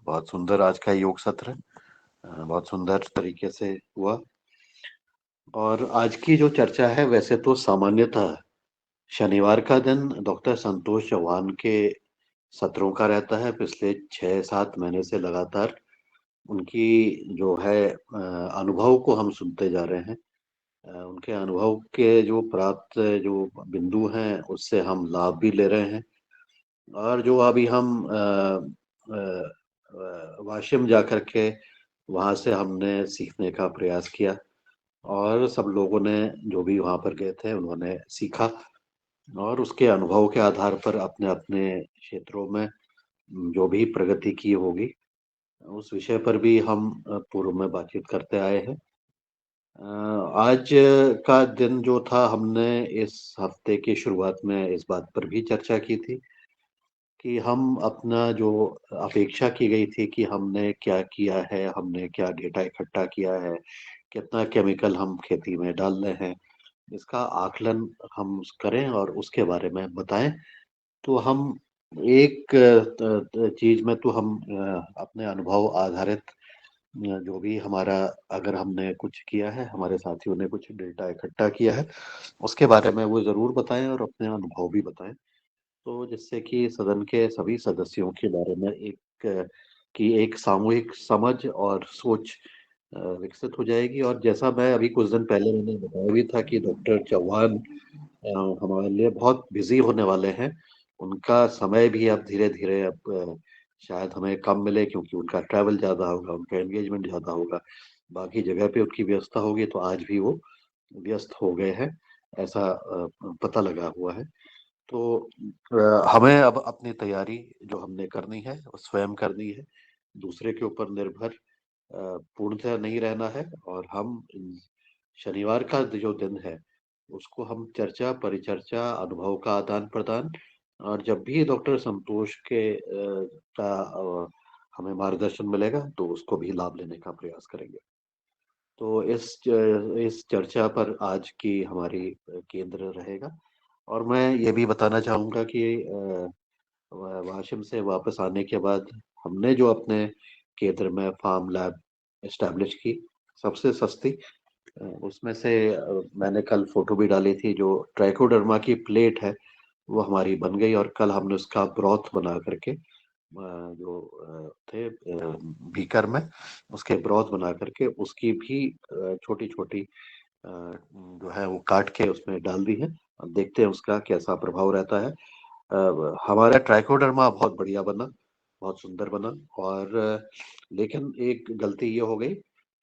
बहुत सुंदर आज का योग सत्र बहुत सुंदर तरीके से हुआ। और आज की जो चर्चा है वैसे तो सामान्यतः शनिवार का दिन डॉक्टर संतोष चौहान के सत्रों का रहता है। पिछले 6-7 महीने से लगातार उनकी जो है अनुभव को हम सुनते जा रहे हैं। उनके अनुभव के जो प्राप्त जो बिंदु हैं उससे हम लाभ भी ले रहे हैं। और जो अभी हम वाशिम जा कर के वहाँ से हमने सीखने का प्रयास किया और सब लोगों ने जो भी वहाँ पर गए थे उन्होंने सीखा और उसके अनुभव के आधार पर अपने अपने क्षेत्रों में जो भी प्रगति की होगी उस विषय पर भी हम पूर्व में बातचीत करते आए हैं। आज का दिन जो था हमने इस हफ्ते की शुरुआत में इस बात पर भी चर्चा की थी कि हम अपना जो अपेक्षा की गई थी कि हमने क्या किया है, हमने क्या डेटा इकट्ठा किया है, कितना केमिकल हम खेती में डाल रहे हैं, इसका आकलन हम करें और उसके बारे में बताएं। तो हम एक चीज में तो हम अपने अनुभव आधारित जो भी हमारा अगर हमने कुछ किया है, हमारे साथियों ने कुछ डेटा इकट्ठा किया है, उसके बारे में वो जरूर बताएं और अपने अनुभव भी बताएं। तो जिससे कि सदन के सभी सदस्यों के बारे में एक सामूहिक समझ और सोच विकसित हो जाएगी। और जैसा मैं अभी कुछ दिन पहले मैंने बताया भी था कि डॉक्टर चौहान हमारे लिए बहुत बिजी होने वाले हैं। उनका समय भी अब धीरे धीरे अब शायद हमें कम मिले क्योंकि उनका ट्रैवल ज्यादा होगा, उनका एंगेजमेंट ज्यादा होगा, बाकी जगह पे उनकी व्यवस्था होगी, तो आज भी वो व्यस्त हो गए हैं, ऐसा पता लगा हुआ है। तो हमें अब अपनी तैयारी जो हमने करनी है वो स्वयं करनी है, दूसरे के ऊपर निर्भर पूर्णतः नहीं रहना है। और हम शनिवार का जो दिन है उसको हम चर्चा परिचर्चा अनुभव का आदान प्रदान और जब भी डॉक्टर संतोष के का हमें मार्गदर्शन मिलेगा तो उसको भी लाभ लेने का प्रयास करेंगे। तो इस चर्चा पर आज की हमारी केंद्र रहेगा। और मैं ये भी बताना चाहूंगा कि वाशिम से वापस आने के बाद हमने जो अपने केंद्र में फार्म लैब एस्टेब्लिश की, सबसे सस्ती, उसमें से मैंने कल फोटो भी डाली थी, जो ट्राइकोडर्मा की प्लेट है वो हमारी बन गई। और कल हमने उसका ब्रॉथ बना करके जो थे बीकर में उसके ब्रॉथ बना करके उसकी भी छोटी छोटी जो है वो काट के उसमें डाल दी है। अब देखते हैं उसका कैसा प्रभाव रहता है। हमारा ट्राइकोडर्मा बहुत बढ़िया बना, बहुत सुंदर बना। और लेकिन एक गलती ये हो गई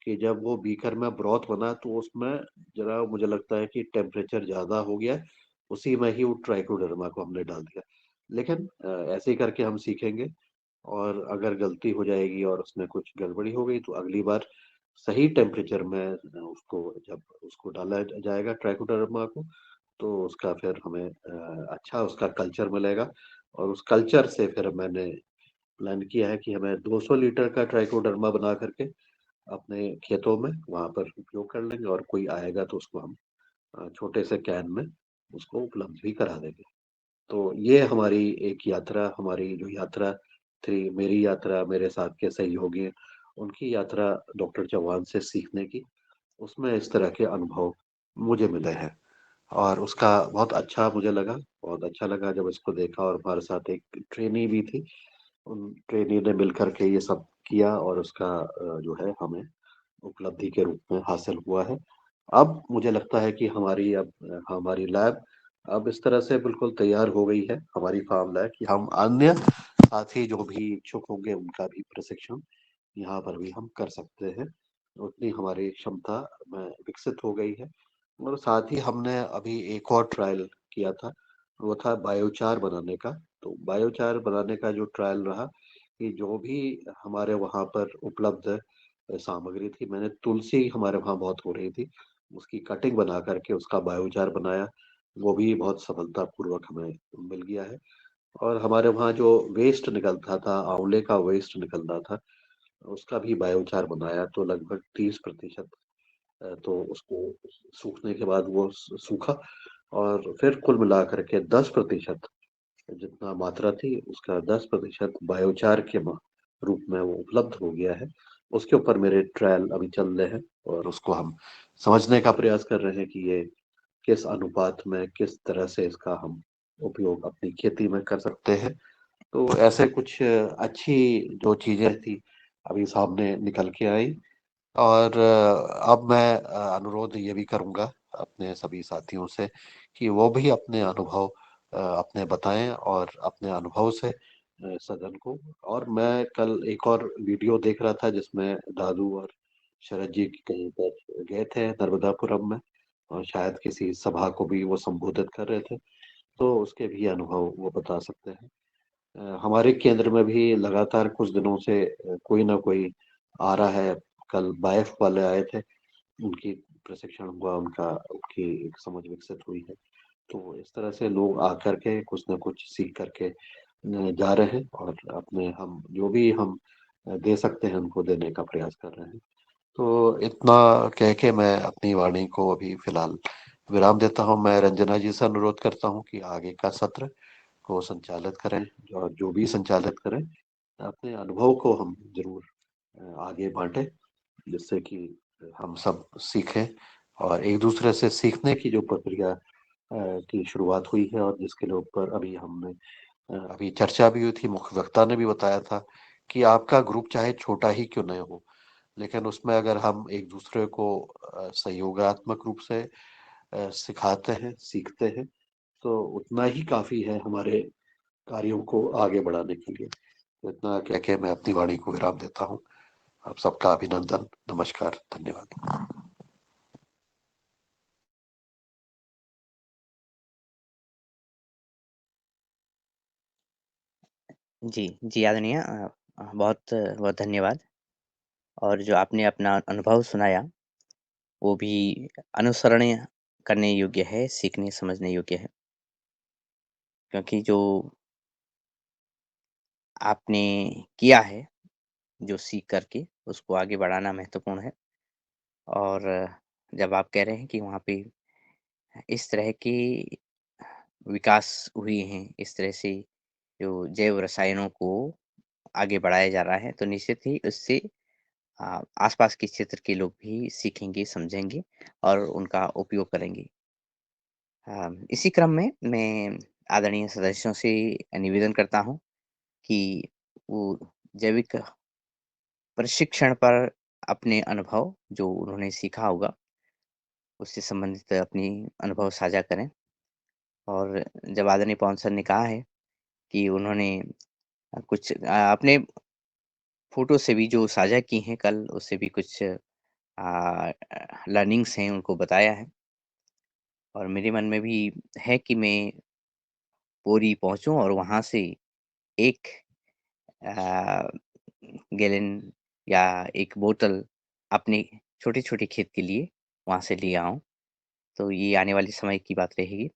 कि जब वो बीकर में ब्रॉथ बना तो उसमें जरा मुझे लगता है कि टेम्परेचर ज्यादा हो गया, उसी में ही वो ट्राइकोडर्मा को हमने डाल दिया। लेकिन ऐसे ही करके हम सीखेंगे। और अगर गलती हो जाएगी और उसमें कुछ गड़बड़ी हो गई तो अगली बार सही टेम्परेचर में उसको जब उसको डाला जाएगा ट्राइकोडर्मा को, तो उसका फिर हमें अच्छा उसका कल्चर मिलेगा। और उस कल्चर से फिर मैंने प्लान किया है कि हमें 200 लीटर का ट्राइकोडर्मा बना करके अपने खेतों में वहां पर उपयोग कर लेंगे और कोई आएगा तो उसको हम छोटे से कैन में उसको उपलब्ध भी करा देंगे। तो ये हमारी एक यात्रा, हमारी जो यात्रा थी, मेरी यात्रा, मेरे साथ के सहयोगी, उनकी यात्रा डॉक्टर चौहान से सीखने की, उसमें इस तरह के अनुभव मुझे मिले हैं। और उसका बहुत अच्छा मुझे लगा, बहुत अच्छा लगा जब इसको देखा। और हमारे साथ एक ट्रेनी भी थी, उन ट्रेनी ने मिलकर के ये सब किया और उसका जो है हमें उपलब्धि के रूप में हासिल हुआ है। अब मुझे लगता है कि हमारी लैब अब इस तरह से बिल्कुल तैयार हो गई है, हमारी फार्म लैब, कि हम अन्य साथी जो भी इच्छुक होंगे उनका भी प्रशिक्षण यहाँ पर भी हम कर सकते हैं। उतनी हमारी क्षमता में विकसित हो गई है। और साथ ही हमने अभी एक और ट्रायल किया था, वो था बायोचार बनाने का। तो बायोचार बनाने का जो ट्रायल रहा कि जो भी हमारे वहाँ पर उपलब्ध सामग्री थी, मैंने तुलसी हमारे वहाँ बहुत हो रही थी, उसकी कटिंग बना करके उसका बायोचार बनाया। वो भी बहुत सफलतापूर्वक हमें मिल गया है। और हमारे वहाँ जो वेस्ट निकलता था, आंवले का वेस्ट निकलता था, उसका भी बायोचार बनाया। तो लगभग 30% तो उसको सूखने के बाद वो सूखा। और फिर कुल मिलाकर के 10% जितना मात्रा थी उसका 10% बायोचार के रूप में वो उपलब्ध हो गया है, उसके ऊपर मेरे ट्रायल अभी चल रहे हैं और उसको हम समझने का प्रयास कर रहे हैं कि ये किस अनुपात में, किस तरह से इसका हम उपयोग अपनी खेती में कर सकते हैं। तो ऐसे कुछ अच्छी जो चीज़ें थी, अभी सामने निकल के आई और अब मैं अनुरोध ये भी करूँगा अपने सभी साथियों से कि वो भी अपने अनुभव अपने बताएँ और अपने अनुभव से सदन को। और मैं कल एक और वीडियो देख रहा था जिसमें दादू और शरद जी कहीं पर गए थे नर्मदापुरम में और शायद किसी सभा को भी वो संबोधित कर रहे थे, तो उसके भी अनुभव वो बता सकते हैं। हमारे केंद्र में भी लगातार कुछ दिनों से कोई ना कोई आ रहा है। कल बाएफ वाले आए थे, उनकी प्रशिक्षण हुआ, उनकी एक समझ विकसित हुई है। तो इस तरह से लोग आकर के कुछ ना कुछ सीख करके जा रहे हैं और अपने हम जो भी हम दे सकते हैं उनको देने का प्रयास कर रहे हैं। तो इतना कह के मैं अपनी वाणी को अभी फिलहाल विराम देता हूँ। मैं रंजना जी से अनुरोध करता हूँ कि आगे का सत्र को संचालित करें और जो भी संचालित करें अपने अनुभव को हम जरूर आगे बांटें, जिससे कि हम सब सीखें और एक दूसरे से सीखने की जो प्रक्रिया की शुरुआत हुई है और जिसके लिए ऊपर अभी हमने अभी चर्चा भी हुई थी, मुख्य वक्ता ने भी बताया था कि आपका ग्रुप चाहे छोटा ही क्यों न हो, लेकिन उसमें अगर हम एक दूसरे को सहयोगात्मक रूप से सिखाते हैं, सीखते हैं, तो उतना ही काफी है हमारे कार्यों को आगे बढ़ाने के लिए। तो इतना कह के मैं अपनी वाणी को विराम देता हूँ। आप सबका अभिनंदन, नमस्कार, धन्यवाद। जी, जी आदरणीय बहुत बहुत धन्यवाद। और जो आपने अपना अनुभव सुनाया, वो भी अनुसरणीय करने योग्य है, सीखने समझने योग्य है। क्योंकि जो आपने किया है, जो सीख कर के उसको आगे बढ़ाना महत्वपूर्ण है। और जब आप कह रहे हैं कि वहाँ पे इस तरह की विकास हुई हैं, इस तरह से जो जैव रसायनों को आगे बढ़ाया जा रहा है, तो निश्चित ही उससे आसपास के क्षेत्र के लोग भी सीखेंगे, समझेंगे और उनका उपयोग करेंगे। इसी क्रम में मैं आदरणीय सदस्यों से निवेदन करता हूँ कि वो जैविक प्रशिक्षण पर अपने अनुभव जो उन्होंने सीखा होगा, उससे संबंधित अपनी अनुभव साझा करें। और जब आदरणीय पवन सर ने कहा है कि उन्होंने कुछ अपने फ़ोटो से भी जो साझा की हैं कल, उससे भी कुछ लर्निंग्स हैं, उनको बताया है। और मेरे मन में भी है कि मैं पूरी पहुँचूँ और वहाँ से 1 अ, गैलन या 1 बोतल अपने छोटे-छोटे खेत के लिए वहाँ से ले आऊँ। तो ये आने वाले समय की बात रहेगी।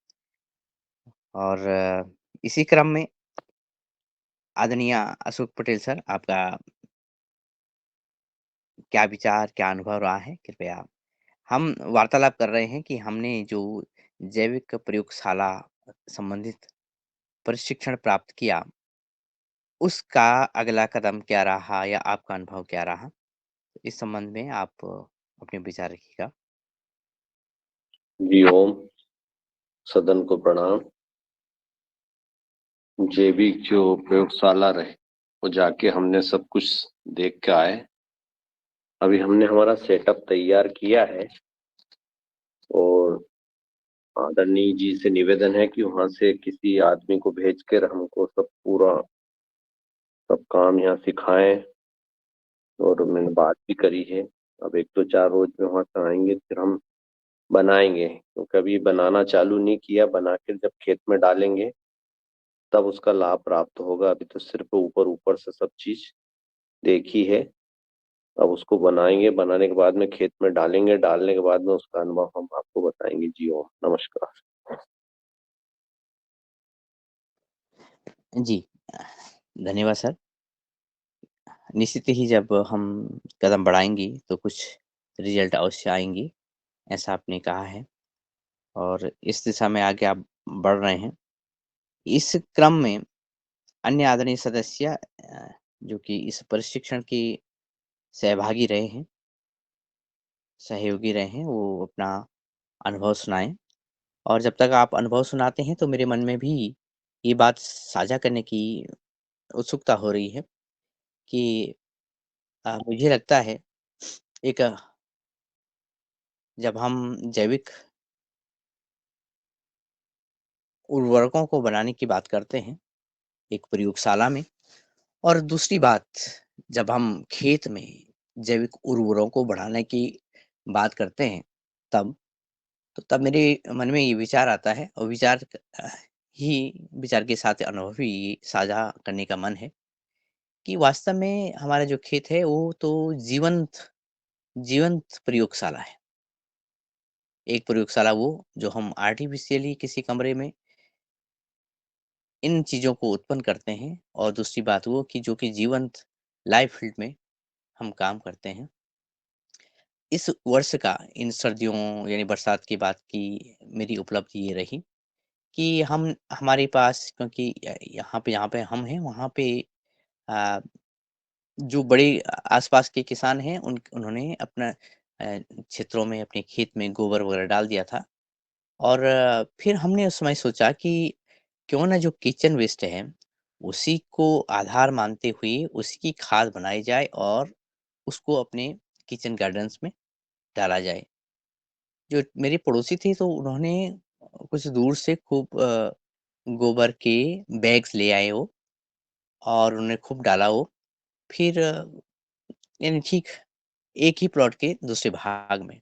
और इसी क्रम में आदरणीय अशोक पटेल सर, आपका क्या विचार, क्या अनुभव रहा है? कृपया हम वार्तालाप कर रहे हैं कि हमने जो जैविक प्रयोगशाला संबंधित प्रशिक्षण प्राप्त किया, उसका अगला कदम क्या रहा या आपका अनुभव क्या रहा? इस संबंध में आप अपने विचार रखिएगा। जी ओम, सदन को प्रणाम। जैविक जो प्रयोगशाला रहे, वो जाके हमने सब कुछ देख के आए। अभी हमने हमारा सेटअप तैयार किया है और आदरणीय जी से निवेदन है कि वहां से किसी आदमी को भेज कर हमको सब पूरा सब काम यहाँ सिखाएं। और मैंने बात भी करी है, अब 1 तो 4 रोज में वहां से आएंगे, फिर हम बनाएंगे, क्योंकि अभी बनाना चालू नहीं किया। बना के जब खेत में डालेंगे तब उसका लाभ प्राप्त होगा। अभी तो सिर्फ ऊपर ऊपर से सब चीज देखी है। अब उसको बनाएंगे, बनाने के बाद में खेत में डालेंगे, डालने के बाद में उसका अनुभव हम आपको बताएंगे। जी ओम, नमस्कार। जी, धन्यवाद सर। निश्चित ही जब हम कदम बढ़ाएँगे तो कुछ रिज़ल्ट अवश्य आएँगे, ऐसा आपने कहा है और इस दिशा में आगे आप बढ़ रहे हैं। इस क्रम में अन्य आदरणीय सदस्य जो कि इस प्रशिक्षण के सहभागी रहे हैं, सहयोगी रहे हैं, वो अपना अनुभव सुनाएँ। और जब तक आप अनुभव सुनाते हैं तो मेरे मन में भी ये बात साझा करने की उत्सुकता हो रही है कि मुझे लगता है एक जब हम जैविक उर्वरकों को बनाने की बात करते हैं एक प्रयोगशाला में, और दूसरी बात जब हम खेत में जैविक उर्वरकों को बढ़ाने की बात करते हैं, तब तब मेरे मन में ये विचार आता है, और विचार के साथ अनुभव भी साझा करने का मन है कि वास्तव में हमारा जो खेत है वो तो जीवंत जीवंत प्रयोगशाला है। एक प्रयोगशाला वो जो हम आर्टिफिशियली किसी कमरे में इन चीज़ों को उत्पन्न करते हैं, और दूसरी बात वो कि जो कि जीवंत लाइव फील्ड में हम काम करते हैं। इस वर्ष का इन सर्दियों यानी बरसात की बात की मेरी उपलब्धि ये रही कि हम हमारे पास, क्योंकि यहाँ पे हम हैं, वहाँ पे अ, जो बड़े आस-पास के किसान हैं उन्होंने अपना क्षेत्रों में अपने खेत में गोबर वगैरह डाल दिया था। और फिर हमने उस समय सोचा कि क्यों ना जो किचन वेस्ट है, उसी को आधार मानते हुए उसी की खाद बनाई जाए और उसको अपने किचन गार्डन्स में डाला जाए। जो मेरे पड़ोसी थे तो उन्होंने कुछ दूर से खूब गोबर के बैग्स ले आए वो, और उन्होंने खूब डाला वो। फिर यानी ठीक एक ही प्लॉट के दूसरे भाग में।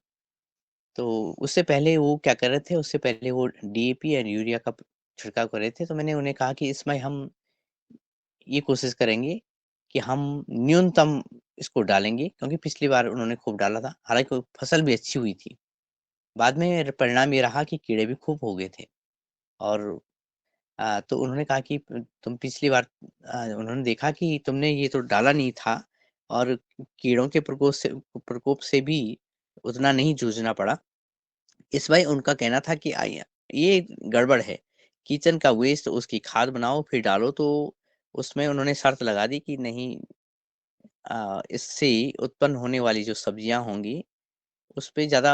तो उससे पहले वो क्या कर रहे थे, उससे पहले वो डीएपी और यूरिया का छिड़काव कर रहे थे, तो मैंने उन्हें कहा कि इस समय हम ये कोशिश करेंगे कि हम न्यूनतम इसको डालेंगे, क्योंकि पिछली बार उन्होंने खूब डाला था, हालाँकि फसल भी अच्छी हुई थी। बाद में परिणाम ये रहा कि कीड़े भी खूब हो गए थे। और तो उन्होंने कहा कि तुम पिछली बार उन्होंने देखा कि तुमने ये तो डाला नहीं था, और कीड़ों के प्रकोप से भी उतना नहीं जूझना पड़ा। इस भाई उनका कहना था कि ये गड़बड़ है, किचन का वेस्ट उसकी खाद बनाओ फिर डालो। तो उसमें उन्होंने शर्त लगा दी कि नहीं, इससे उत्पन्न होने वाली जो सब्जियां होंगी उसपे ज़्यादा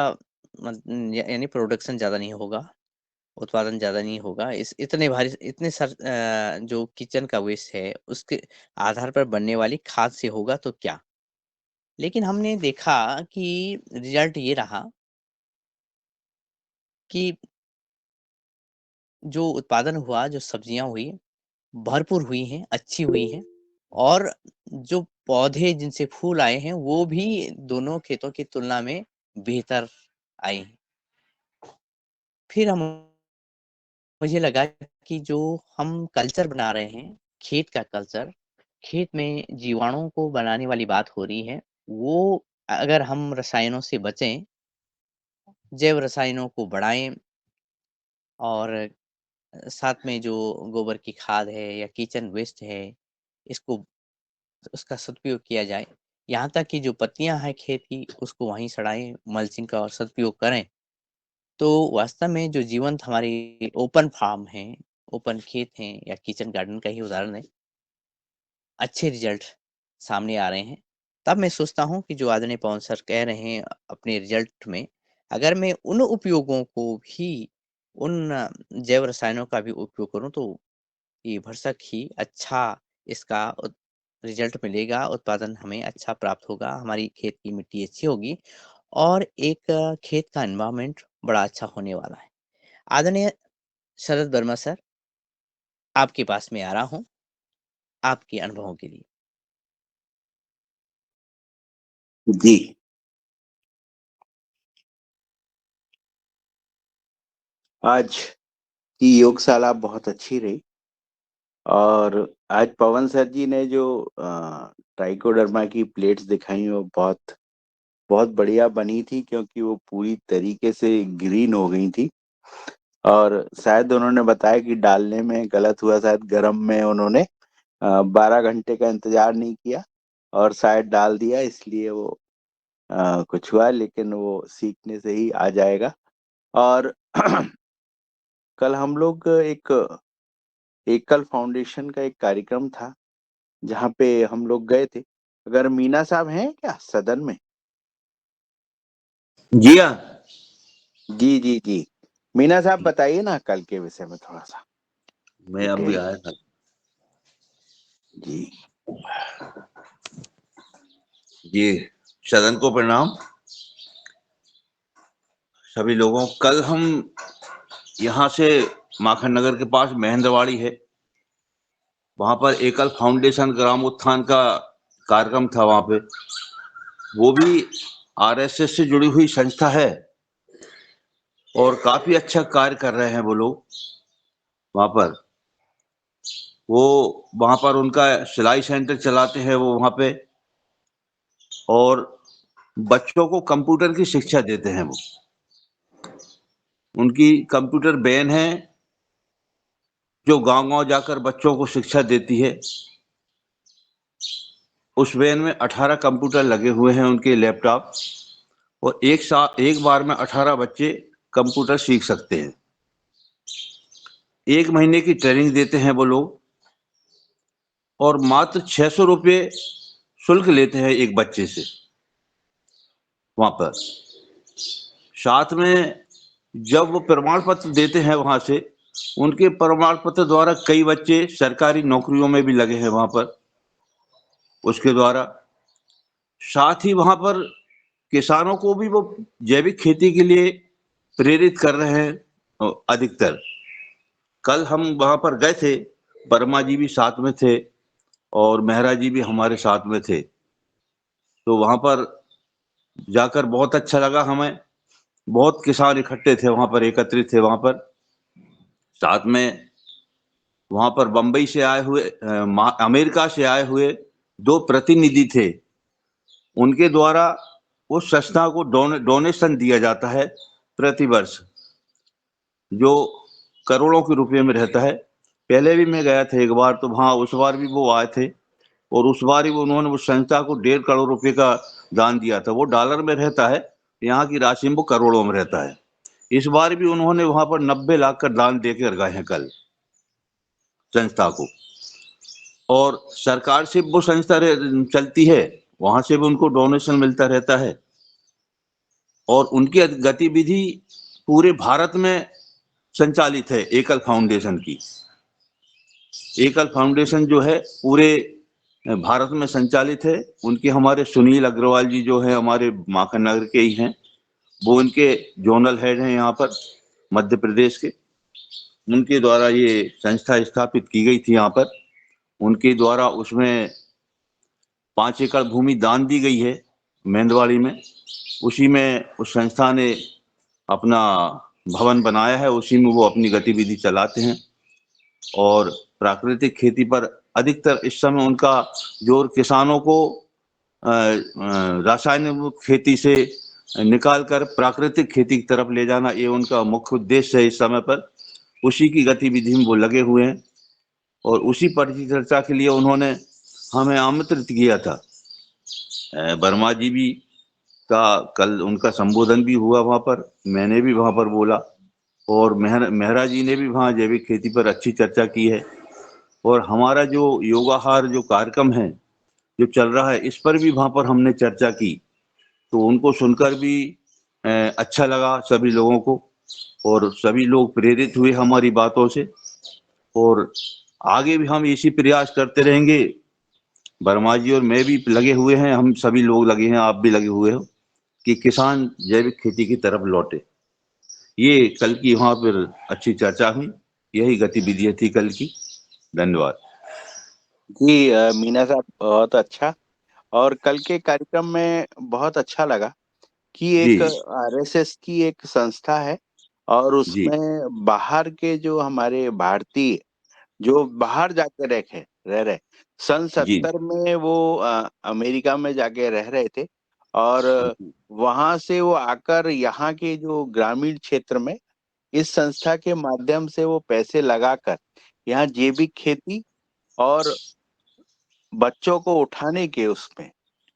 यानी प्रोडक्शन ज़्यादा नहीं होगा, उत्पादन ज़्यादा नहीं होगा। इस इतने भारी इतने जो किचन का वेस्ट है उसके आधार पर बनने वाली खाद से होगा तो क्या। लेकिन हमने देखा कि रिजल्ट ये रहा कि जो उत्पादन हुआ, जो सब्जियाँ हुई, भरपूर हुई हैं, अच्छी हुई हैं, और जो पौधे जिनसे फूल आए हैं, वो भी दोनों खेतों की तुलना में बेहतर आए हैं। फिर हम मुझे लगा कि जो हम कल्चर बना रहे हैं, खेत का कल्चर, खेत में जीवाणुओं को बनाने वाली बात हो रही है, वो अगर हम रसायनों से बचें, जैव रसायनों को बढ़ाएँ, और साथ में जो गोबर की खाद है या किचन वेस्ट है, इसको उसका सदुपयोग किया जाए। यहाँ तक कि जो पत्तियाँ हैं खेत की, उसको वहीं सड़ाएँ, मल्चिंग का और सदुपयोग करें। तो वास्तव में जो जीवंत हमारी ओपन फार्म हैं, ओपन खेत हैं या किचन गार्डन का ही उदाहरण है, अच्छे रिज़ल्ट सामने आ रहे हैं। तब मैं सोचता हूँ कि जो आदरणीय पवन सर कह रहे हैं अपने रिज़ल्ट में, अगर मैं उन उपयोगों को भी, उन जैव रसायनों का भी उपयोग करूँ, तो ये भरसक ही अच्छा इसका रिजल्ट मिलेगा, उत्पादन हमें अच्छा प्राप्त होगा, हमारी खेत की मिट्टी अच्छी होगी, और एक खेत का एनवायरनमेंट बड़ा अच्छा होने वाला है। आदरणीय शरद वर्मा सर, आपके पास मैं आ रहा हूँ, आपके अनुभवों के लिए। जी, आज की योगशाला बहुत अच्छी रही। और आज पवन सर जी ने जो ट्राइकोडर्मा की प्लेट्स दिखाई वो बहुत बहुत बढ़िया बनी थी, क्योंकि वो पूरी तरीके से ग्रीन हो गई थी। और शायद उन्होंने बताया कि डालने में गलत हुआ, शायद गर्म में उन्होंने 12 घंटे का इंतजार नहीं किया और शायद डाल दिया, इसलिए वो कुछ हुआ, लेकिन वो सीखने से ही आ जाएगा। और कल हम लोग एक एकल फाउंडेशन का एक कार्यक्रम था, जहाँ पे हम लोग गए थे। अगर मीना साहब हैं क्या सदन में? जी हाँ। जी जी जी, मीना साहब बताइए ना कल के विषय में थोड़ा सा मैं अब भी डिटेल। आया था। जी जी, सदन को प्रणाम सभी लोगों। कल हम यहाँ से माखन नगर के पास महेंद्रवाड़ी है, वहां पर एकल फाउंडेशन ग्राम उत्थान का कार्यक्रम था। वहां पे वो भी आरएसएस से जुड़ी हुई संस्था है और काफी अच्छा कार्य कर रहे हैं वो लोग वहां पर। वो वहां पर उनका सिलाई सेंटर चलाते हैं वो वहां पे, और बच्चों को कंप्यूटर की शिक्षा देते हैं वो। उनकी कंप्यूटर वैन है जो गांव-गांव जाकर बच्चों को शिक्षा देती है। उस वैन में 18 कंप्यूटर लगे हुए हैं, उनके लैपटॉप, और एक बार में 18 बच्चे कंप्यूटर सीख सकते हैं। 1 महीने की ट्रेनिंग देते हैं वो लोग, और मात्र 600 रुपये शुल्क लेते हैं एक बच्चे से वहां पर। साथ में जब वो प्रमाण पत्र देते हैं वहां से, उनके प्रमाण पत्र द्वारा कई बच्चे सरकारी नौकरियों में भी लगे हैं वहां पर उसके द्वारा। साथ ही वहां पर किसानों को भी वो जैविक खेती के लिए प्रेरित कर रहे हैं अधिकतर। कल हम वहां पर गए थे, वर्मा जी भी साथ में थे और मेहरा जी भी हमारे साथ में थे। तो वहां पर जाकर बहुत अच्छा लगा हमें। बहुत किसान इकट्ठे थे वहां पर, एकत्रित थे वहां पर। साथ में वहां पर बंबई से आए हुए अमेरिका से आए हुए 2 प्रतिनिधि थे। उनके द्वारा उस संस्था को डोनेशन दिया जाता है प्रति वर्ष, जो करोड़ों के रुपए में रहता है। पहले भी मैं गया था एक बार, तो वहाँ उस बार भी वो आए थे, और उस बार ही उन्होंने उस संस्था को 1.5 करोड़ रुपए का दान दिया था। वो डॉलर में रहता है, यहाँ की राशि में वो करोड़ों में रहता है। इस बार भी उन्होंने वहां पर 90 लाख का दान देकर गए हैं कल संस्था को। और सरकार से वो संस्था चलती है, वहां से भी उनको डोनेशन मिलता रहता है। और उनकी गतिविधि पूरे भारत में संचालित है। एकल फाउंडेशन की, एकल फाउंडेशन जो है पूरे भारत में संचालित है। उनके हमारे सुनील अग्रवाल जी जो है हमारे माखन नगर के ही हैं, वो उनके जोनल हेड हैं यहाँ पर मध्य प्रदेश के। उनके द्वारा ये संस्था स्थापित की गई थी यहाँ पर। उनके द्वारा उसमें 5 एकड़ भूमि दान दी गई है मेंदवाड़ी में। उसी में उस संस्था ने अपना भवन बनाया है, उसी में वो अपनी गतिविधि चलाते हैं। और प्राकृतिक खेती पर अधिकतर इस समय उनका जोर किसानों को रासायनिक खेती से निकाल कर प्राकृतिक खेती की तरफ ले जाना, ये उनका मुख्य उद्देश्य है इस समय पर। उसी की गतिविधि में वो लगे हुए हैं, और उसी परिचर्चा के लिए उन्होंने हमें आमंत्रित किया था। वर्मा जी भी का कल उनका संबोधन भी हुआ वहां पर, मैंने भी वहां पर बोला, और मेहरा जी ने भी वहां जैविक खेती पर अच्छी चर्चा की है। और हमारा जो योगाहार जो कार्यक्रम है जो चल रहा है, इस पर भी वहां पर हमने चर्चा की। तो उनको सुनकर भी अच्छा लगा सभी लोगों को, और सभी लोग प्रेरित हुए हमारी बातों से। और आगे भी हम इसी प्रयास करते रहेंगे। वर्मा जी और मैं भी लगे हुए हैं, हम सभी लोग लगे हैं, आप भी लगे हुए हो, कि किसान जैविक खेती की तरफ लौटे। ये कल की वहां पर अच्छी चर्चा हुई, यही गतिविधियां थी कल की। धन्यवाद जी मीना साहब बहुत अच्छा। और कल के कार्यक्रम में बहुत अच्छा लगा कि जी। एक आरएसएस की एक संस्था है, और जी उसमें बाहर के जो हमारे भारतीय जो बाहर जाके रह रहे, सन जी 70 में वो अमेरिका में जाके रह रहे थे। और वहां से वो आकर यहाँ के जो ग्रामीण क्षेत्र में इस संस्था के माध्यम से वो पैसे लगाकर यहाँ जैविक खेती और बच्चों को उठाने के, उसमें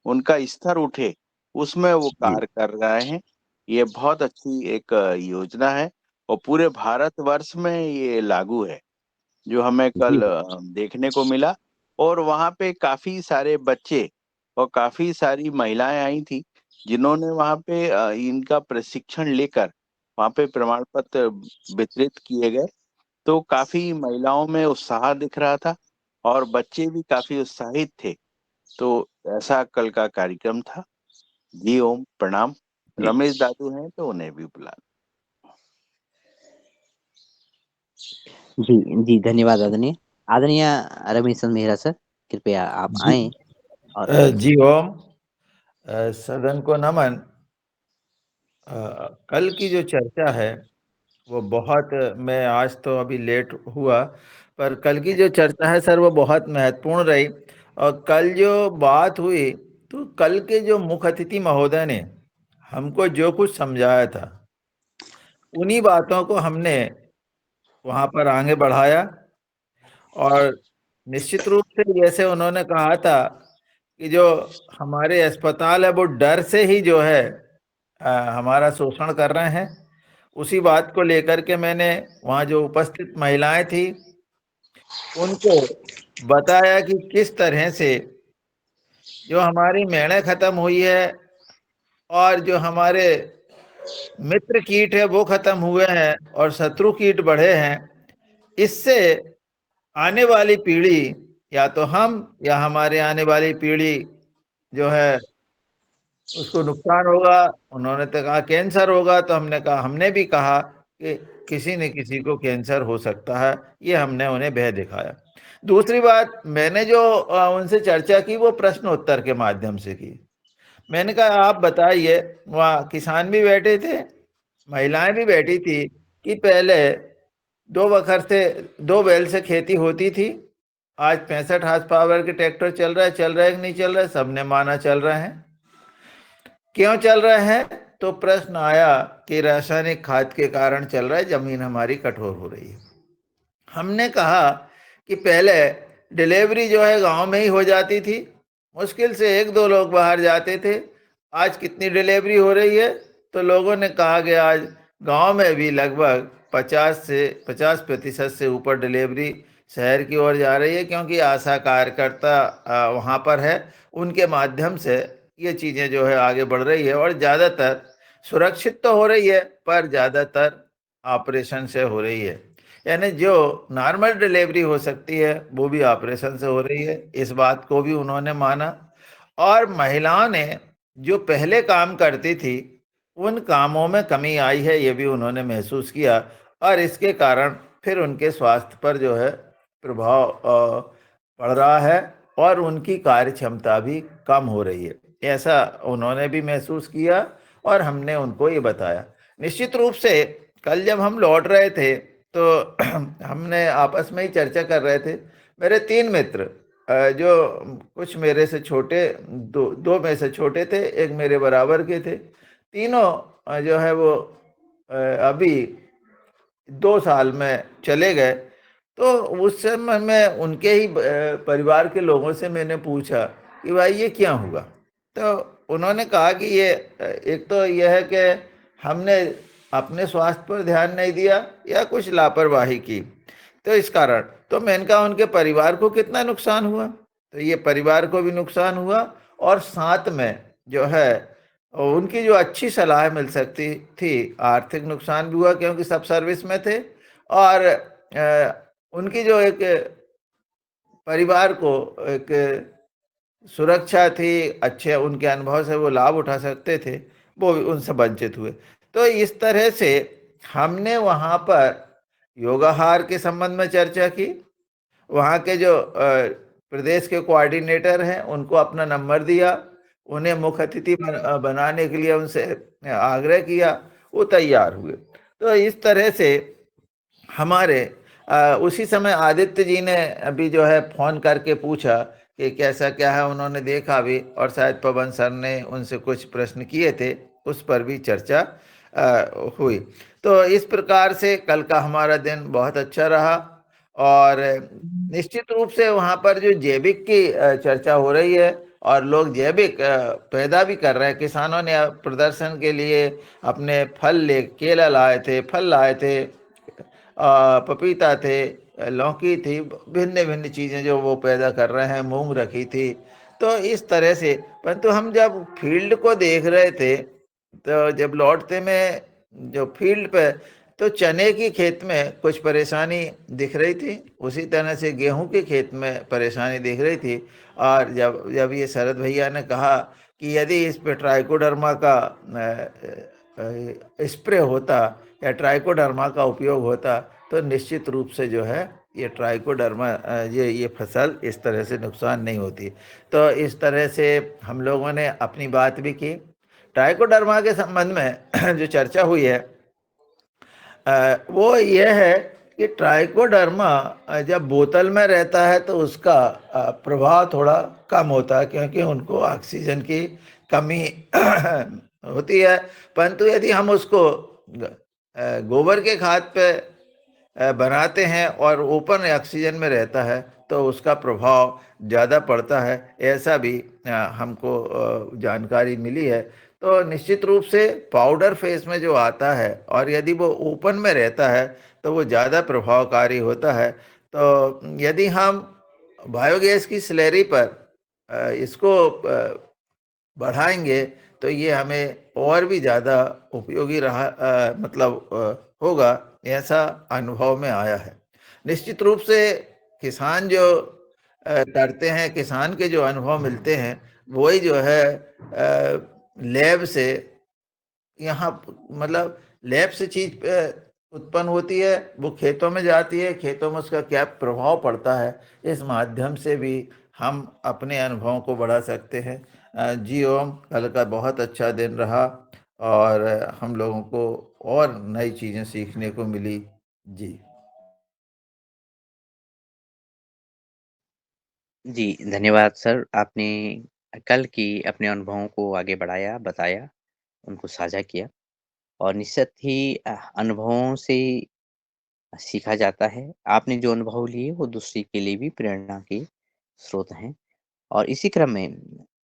उनका स्तर उठे, उसमें वो जी कार्य कर रहे हैं। ये बहुत अच्छी एक योजना है, और पूरे भारतवर्ष में ये लागू है, जो हमें जी कल देखने को मिला। और वहाँ पे काफी सारे बच्चे और काफी सारी महिलाएं आई थी, जिन्होंने वहाँ पे इनका प्रशिक्षण लेकर वहाँ पे प्रमाण पत्र वितरित किए गए। तो काफी महिलाओं में उत्साह दिख रहा था और बच्चे भी काफी उत्साहित थे। तो ऐसा कल का कार्यक्रम था। जी ओम, प्रणाम। रमेश दादू हैं तो उन्हें भी बुला। जी जी, धन्यवाद आदरणीय आदरणीय रमेश चंद्र मेहरा सर, कृपया आप आए और जी ओम, सदन को नमन। कल की जो चर्चा है वो बहुत, मैं आज तो अभी लेट हुआ, पर कल की जो चर्चा है सर वो बहुत महत्वपूर्ण रही। और कल जो बात हुई, तो कल के जो मुख्य अतिथि महोदय ने हमको जो कुछ समझाया था, उन्हीं बातों को हमने वहाँ पर आगे बढ़ाया। और निश्चित रूप से जैसे उन्होंने कहा था कि जो हमारे अस्पताल है वो डर से ही जो है हमारा शोषण कर रहे हैं, उसी बात को लेकर के मैंने वहाँ जो उपस्थित महिलाएं थी उनको बताया कि किस तरह से जो हमारी मेड़े खत्म हुई है और जो हमारे मित्र कीट है वो खत्म हुए हैं और शत्रु कीट बढ़े हैं। इससे आने वाली पीढ़ी, या तो हम या हमारे आने वाली पीढ़ी जो है उसको नुकसान होगा। उन्होंने तो कहा कैंसर होगा, तो हमने भी कहा कि किसी न किसी को कैंसर हो सकता है, ये हमने उन्हें भय दिखाया। दूसरी बात, मैंने जो उनसे चर्चा की वो प्रश्न उत्तर के माध्यम से की। मैंने कहा आप बताइए, वहाँ किसान भी बैठे थे, महिलाएं भी बैठी थी, कि पहले 2 बखर से 2 बैल से खेती होती थी, आज 65 हार्स पावर के ट्रैक्टर चल रहा है कि नहीं चल रहा है? सबने माना चल रहा है। क्यों चल रहा है? तो प्रश्न आया कि रासायनिक खाद के कारण चल रहा है, जमीन हमारी कठोर हो रही है। हमने कहा कि पहले डिलीवरी जो है गांव में ही हो जाती थी, मुश्किल से 1-2 लोग बाहर जाते थे। आज कितनी डिलीवरी हो रही है? तो लोगों ने कहा कि आज गांव में भी लगभग 50% से ऊपर डिलीवरी शहर की ओर जा रही है, क्योंकि आशा कार्यकर्ता वहाँ पर है, उनके माध्यम से ये चीज़ें जो है आगे बढ़ रही है। और ज़्यादातर सुरक्षित तो हो रही है, पर ज़्यादातर ऑपरेशन से हो रही है, यानी जो नॉर्मल डिलीवरी हो सकती है वो भी ऑपरेशन से हो रही है। इस बात को भी उन्होंने माना। और महिलाओं ने जो पहले काम करती थी उन कामों में कमी आई है, ये भी उन्होंने महसूस किया। और इसके कारण फिर उनके स्वास्थ्य पर जो है प्रभाव पड़ रहा है और उनकी कार्य क्षमता भी कम हो रही है, ऐसा उन्होंने भी महसूस किया और हमने उनको ये बताया। निश्चित रूप से कल जब हम लौट रहे थे तो हमने आपस में ही चर्चा कर रहे थे। मेरे 3 मित्र जो कुछ मेरे से छोटे, दो में से छोटे थे, एक मेरे बराबर के थे, तीनों जो है वो अभी 2 साल में चले गए। तो उस समय में उनके ही परिवार के लोगों से मैंने पूछा कि भाई ये क्या हुआ? तो उन्होंने कहा कि ये एक तो यह है कि हमने अपने स्वास्थ्य पर ध्यान नहीं दिया या कुछ लापरवाही की, तो इस कारण। तो मैंने कहा उनके परिवार को कितना नुकसान हुआ? तो ये परिवार को भी नुकसान हुआ और साथ में जो है उनकी जो अच्छी सलाह मिल सकती थी, आर्थिक नुकसान भी हुआ क्योंकि सब सर्विस में थे। और उनकी जो एक परिवार को एक सुरक्षा थी, अच्छे उनके अनुभव से वो लाभ उठा सकते थे, वो भी उनसे वंचित हुए। तो इस तरह से हमने वहाँ पर योगाहार के संबंध में चर्चा की। वहाँ के जो प्रदेश के कोऑर्डिनेटर हैं उनको अपना नंबर दिया, उन्हें मुख्य अतिथि बनाने के लिए उनसे आग्रह किया, वो तैयार हुए। तो इस तरह से हमारे उसी समय आदित्य जी ने अभी जो है फ़ोन करके पूछा कि कैसा क्या है, उन्होंने देखा भी और शायद पवन सर ने उनसे कुछ प्रश्न किए थे, उस पर भी चर्चा हुई। तो इस प्रकार से कल का हमारा दिन बहुत अच्छा रहा। और निश्चित रूप से वहाँ पर जो जैविक की चर्चा हो रही है और लोग जैविक पैदा भी कर रहे हैं। किसानों ने प्रदर्शन के लिए अपने केला लाए थे, फल लाए थे, पपीता थे, लौकी थी, भिन्न भिन्न चीज़ें जो वो पैदा कर रहे हैं, मूंग रखी थी। तो इस तरह से, परंतु हम जब फील्ड को देख रहे थे, तो जब लौटते में जो फील्ड पे, तो चने की खेत में कुछ परेशानी दिख रही थी, उसी तरह से गेहूं के खेत में परेशानी दिख रही थी। और जब जब ये शरद भैया ने कहा कि यदि इस पे ट्राइकोडर्मा का स्प्रे होता या ट्राइकोडर्मा का उपयोग होता, तो निश्चित रूप से जो है ये ट्राइकोडर्मा ये फसल इस तरह से नुकसान नहीं होती। तो इस तरह से हम लोगों ने अपनी बात भी की। ट्राइकोडर्मा के संबंध में जो चर्चा हुई है वो ये है कि ट्राइकोडर्मा जब बोतल में रहता है तो उसका प्रभाव थोड़ा कम होता है, क्योंकि उनको ऑक्सीजन की कमी होती है। परंतु यदि हम उसको गोबर के खाद पे बनाते हैं और ओपन ऑक्सीजन में रहता है, तो उसका प्रभाव ज़्यादा पड़ता है, ऐसा भी हमको जानकारी मिली है। तो निश्चित रूप से पाउडर फेस में जो आता है और यदि वो ओपन में रहता है तो वो ज़्यादा प्रभावकारी होता है। तो यदि हम बायोगैस की स्लैरी पर इसको बढ़ाएंगे तो ये हमें और भी ज़्यादा उपयोगी रहा होगा, ऐसा अनुभव में आया है। निश्चित रूप से किसान जो करते हैं, किसान के जो अनुभव मिलते हैं, वही जो है लैब से यहाँ लैब से चीज उत्पन्न होती है, वो खेतों में जाती है, खेतों में उसका क्या प्रभाव पड़ता है, इस माध्यम से भी हम अपने अनुभवों को बढ़ा सकते हैं। जी ओम, कल का बहुत अच्छा दिन रहा और हम लोगों को और नई चीज़ें सीखने को मिली। जी जी, धन्यवाद सर। आपने कल की अपने अनुभवों को आगे बढ़ाया, बताया, उनको साझा किया और निश्चित ही अनुभवों से सीखा जाता है। आपने जो अनुभव लिए वो दूसरे के लिए भी प्रेरणा के स्रोत हैं। और इसी क्रम में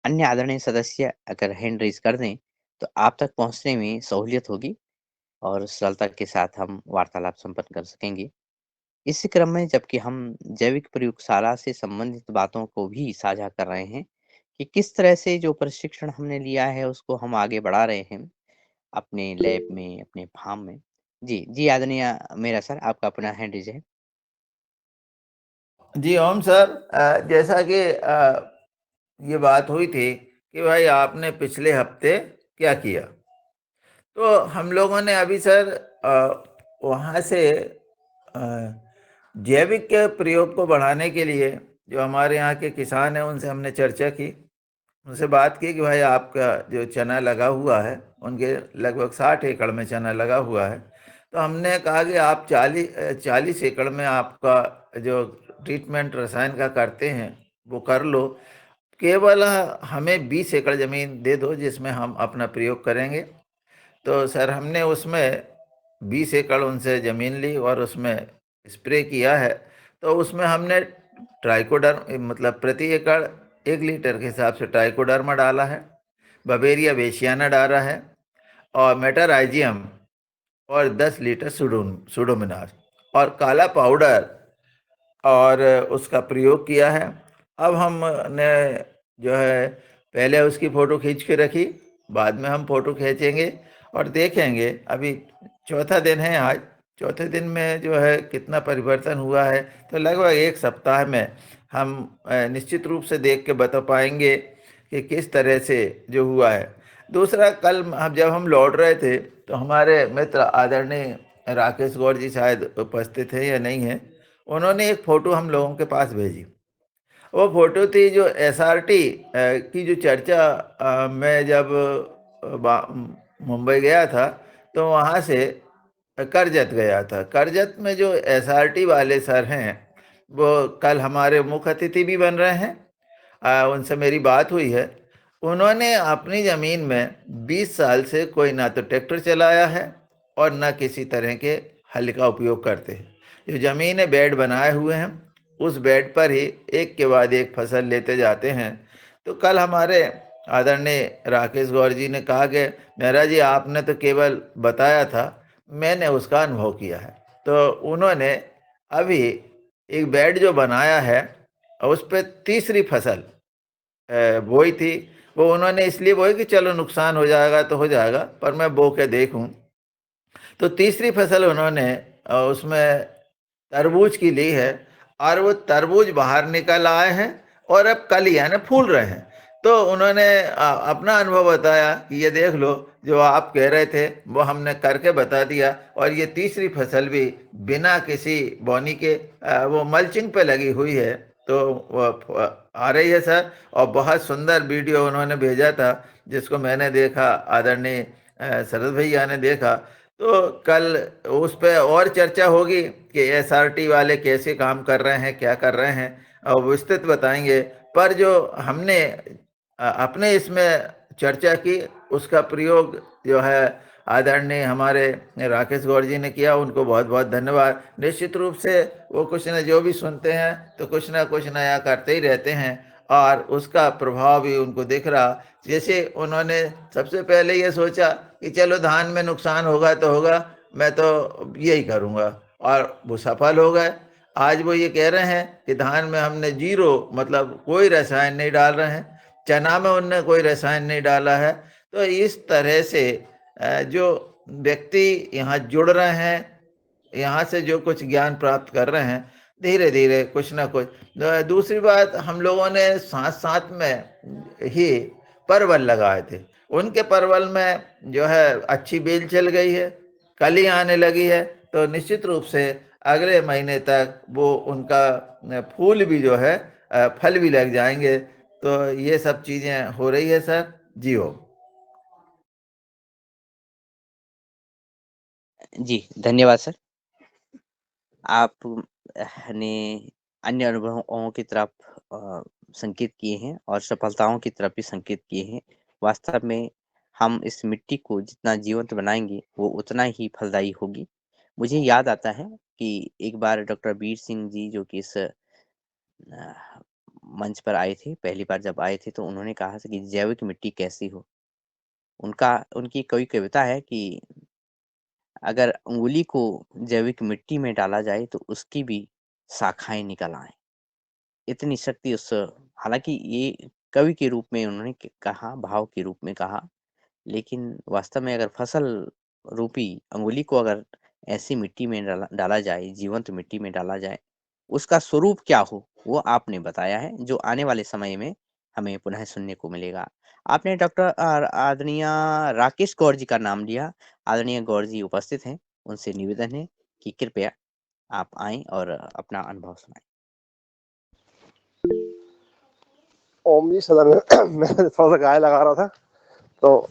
अन्य आदरणीय सदस्य अगर हैंड रेज़ कर दें, तो आप तक पहुँचने में सहूलियत होगी और सरलता के साथ हम वार्तालाप संपन्न कर सकेंगे। इसी क्रम में जबकि हम जैविक प्रयोगशाला से संबंधित बातों को भी साझा कर रहे हैं कि किस तरह से जो प्रशिक्षण हमने लिया है उसको हम आगे बढ़ा रहे हैं अपने लैब में, अपने फार्म में। जी आदरणीय मेरा सर आपका अपना हैंड रेज़ है। जी ओम सर, जैसा कि ये बात हुई थी कि भाई आपने पिछले हफ्ते क्या किया, तो हम लोगों ने अभी सर वहाँ से अ, जैविक के प्रयोग को बढ़ाने के लिए जो हमारे यहाँ के किसान हैं उनसे हमने चर्चा की, उनसे बात की कि भाई आपका जो चना लगा हुआ है, उनके लगभग 60 एकड़ में चना लगा हुआ है, तो हमने कहा कि आप 40 एकड़ में आपका जो ट्रीटमेंट रसायन का करते हैं वो कर लो, केवल हमें 20 एकड़ ज़मीन दे दो जिसमें हम अपना प्रयोग करेंगे। तो सर हमने उसमें 20 एकड़ उनसे ज़मीन ली और उसमें स्प्रे किया है। तो उसमें हमने प्रति एकड़ 1 लीटर के हिसाब से ट्राइकोडर्मा डाला है, बवेरिया बेसियाना डाला है और मेटाराइजियम और 10 लीटर सुडोमिनास और काला पाउडर और उसका प्रयोग किया है। अब हमने जो है पहले उसकी फ़ोटो खींच के रखी, बाद में हम फ़ोटो खींचेंगे और देखेंगे। अभी चौथा दिन है आज, चौथे दिन में जो है कितना परिवर्तन हुआ है, तो लगभग 1 सप्ताह में हम निश्चित रूप से देख के बता पाएंगे कि किस तरह से जो हुआ है। दूसरा, कल जब हम लौट रहे थे तो हमारे मित्र आदरणीय राकेश गौर जी शायद उपस्थित है या नहीं है, उन्होंने एक फ़ोटो हम लोगों के पास भेजी। वो फ़ोटो थी जो एसआरटी की जो चर्चा मैं जब मुंबई गया था तो वहाँ से करजत गया था। करजत में जो एसआरटी वाले सर हैं वो कल हमारे मुख्य अतिथि भी बन रहे हैं। उनसे मेरी बात हुई है। उन्होंने अपनी ज़मीन में 20 साल से कोई ना तो ट्रैक्टर चलाया है और ना किसी तरह के हल का उपयोग करते हैं। जो ज़मीन है बेड बनाए हुए हैं, उस बेड पर ही एक के बाद एक फसल लेते जाते हैं। तो कल हमारे आदरणीय राकेश गौर जी ने कहा कि मेहरा जी आपने तो केवल बताया था, मैंने उसका अनुभव किया है। तो उन्होंने अभी एक बेड जो बनाया है उस पे तीसरी फसल बोई थी। वो उन्होंने इसलिए बोई कि चलो नुकसान हो जाएगा तो हो जाएगा, पर मैं बो के देखूं। तो तीसरी फसल उन्होंने उसमें तरबूज की ली है, और वो तरबूज बाहर निकल आए हैं और अब कलियां ना फूल रहे हैं। तो उन्होंने अपना अनुभव बताया कि ये देख लो, जो आप कह रहे थे वो हमने करके बता दिया, और ये तीसरी फसल भी बिना किसी बोनी के वो मल्चिंग पे लगी हुई है। तो वो आ रही है सर, और बहुत सुंदर वीडियो उन्होंने भेजा था जिसको मैंने देखा, आदरणीय शरद भैया ने देखा। तो कल उस पर और चर्चा होगी कि एसआरटी वाले कैसे काम कर रहे हैं, क्या कर रहे हैं, और विस्तृत बताएंगे। पर जो हमने अपने इसमें चर्चा की, उसका प्रयोग जो है आदरणीय हमारे राकेश गौड़ जी ने किया, उनको बहुत बहुत धन्यवाद। निश्चित रूप से वो कुछ न जो भी सुनते हैं तो कुछ ना कुछ नया करते ही रहते हैं, और उसका प्रभाव भी उनको दिख रहा। जैसे उन्होंने सबसे पहले ये सोचा कि चलो धान में नुकसान होगा तो होगा, मैं तो यही करूँगा, और वो सफल हो गए। आज वो ये कह रहे हैं कि धान में हमने जीरो, मतलब कोई रसायन नहीं डाल रहे हैं, चना में उनने कोई रसायन नहीं डाला है। तो इस तरह से जो व्यक्ति यहाँ जुड़ रहे हैं, यहाँ से जो कुछ ज्ञान प्राप्त कर रहे हैं, धीरे धीरे कुछ ना कुछ। दूसरी बात, हम लोगों ने साथ साथ में ही परवल लगाए थे। उनके परवल में जो है अच्छी बेल चल गई है, कली आने लगी है। तो निश्चित रूप से अगले महीने तक वो उनका फूल भी जो है फल भी लग जाएंगे। तो ये सब चीज़ें हो रही है सर जी। हो जी, धन्यवाद सर। आप ने अन्य अनुभवों की तरफ संकेत किए हैं और सफलताओं की तरफ भी संकेत किए हैं। वास्तव में हम इस मिट्टी को जितना जीवंत बनाएँगे, वो उतना ही फलदायी होगी। मुझे याद आता है कि एक बार डॉक्टर वीर सिंह जी जो कि इस मंच पर आए थे, पहली बार जब आए थे तो उन्होंने कहा था कि जैविक मिट्टी कैसी हो? उनकी कोई कविता है कि अगर अंगुली को जैविक मिट्टी में डाला जाए तो उसकी भी शाखाएँ निकल आएँ। इतनी शक्ति उस हालाँकि ये कवि के रूप में उन्होंने कहा, भाव के रूप में कहा, लेकिन वास्तव में अगर फसल रूपी अंगुली को अगर ऐसी मिट्टी में डाला जाए, जीवंत मिट्टी में डाला जाए, उसका स्वरूप क्या हो, वो आपने बताया है, जो आने वाले समय में हमें पुनः सुनने को मिलेगा। आपने डॉक्टर आदरणीय राकेश गौड़ जी का नाम लिया। आदरणीय गौड़ जी उपस्थित हैं, उनसे निवेदन है कि कृपया आप आएँ और अपना अनुभव सुनाएँ। ओम जी सदर में मैं थोड़ा सा गाय लगा रहा था, तो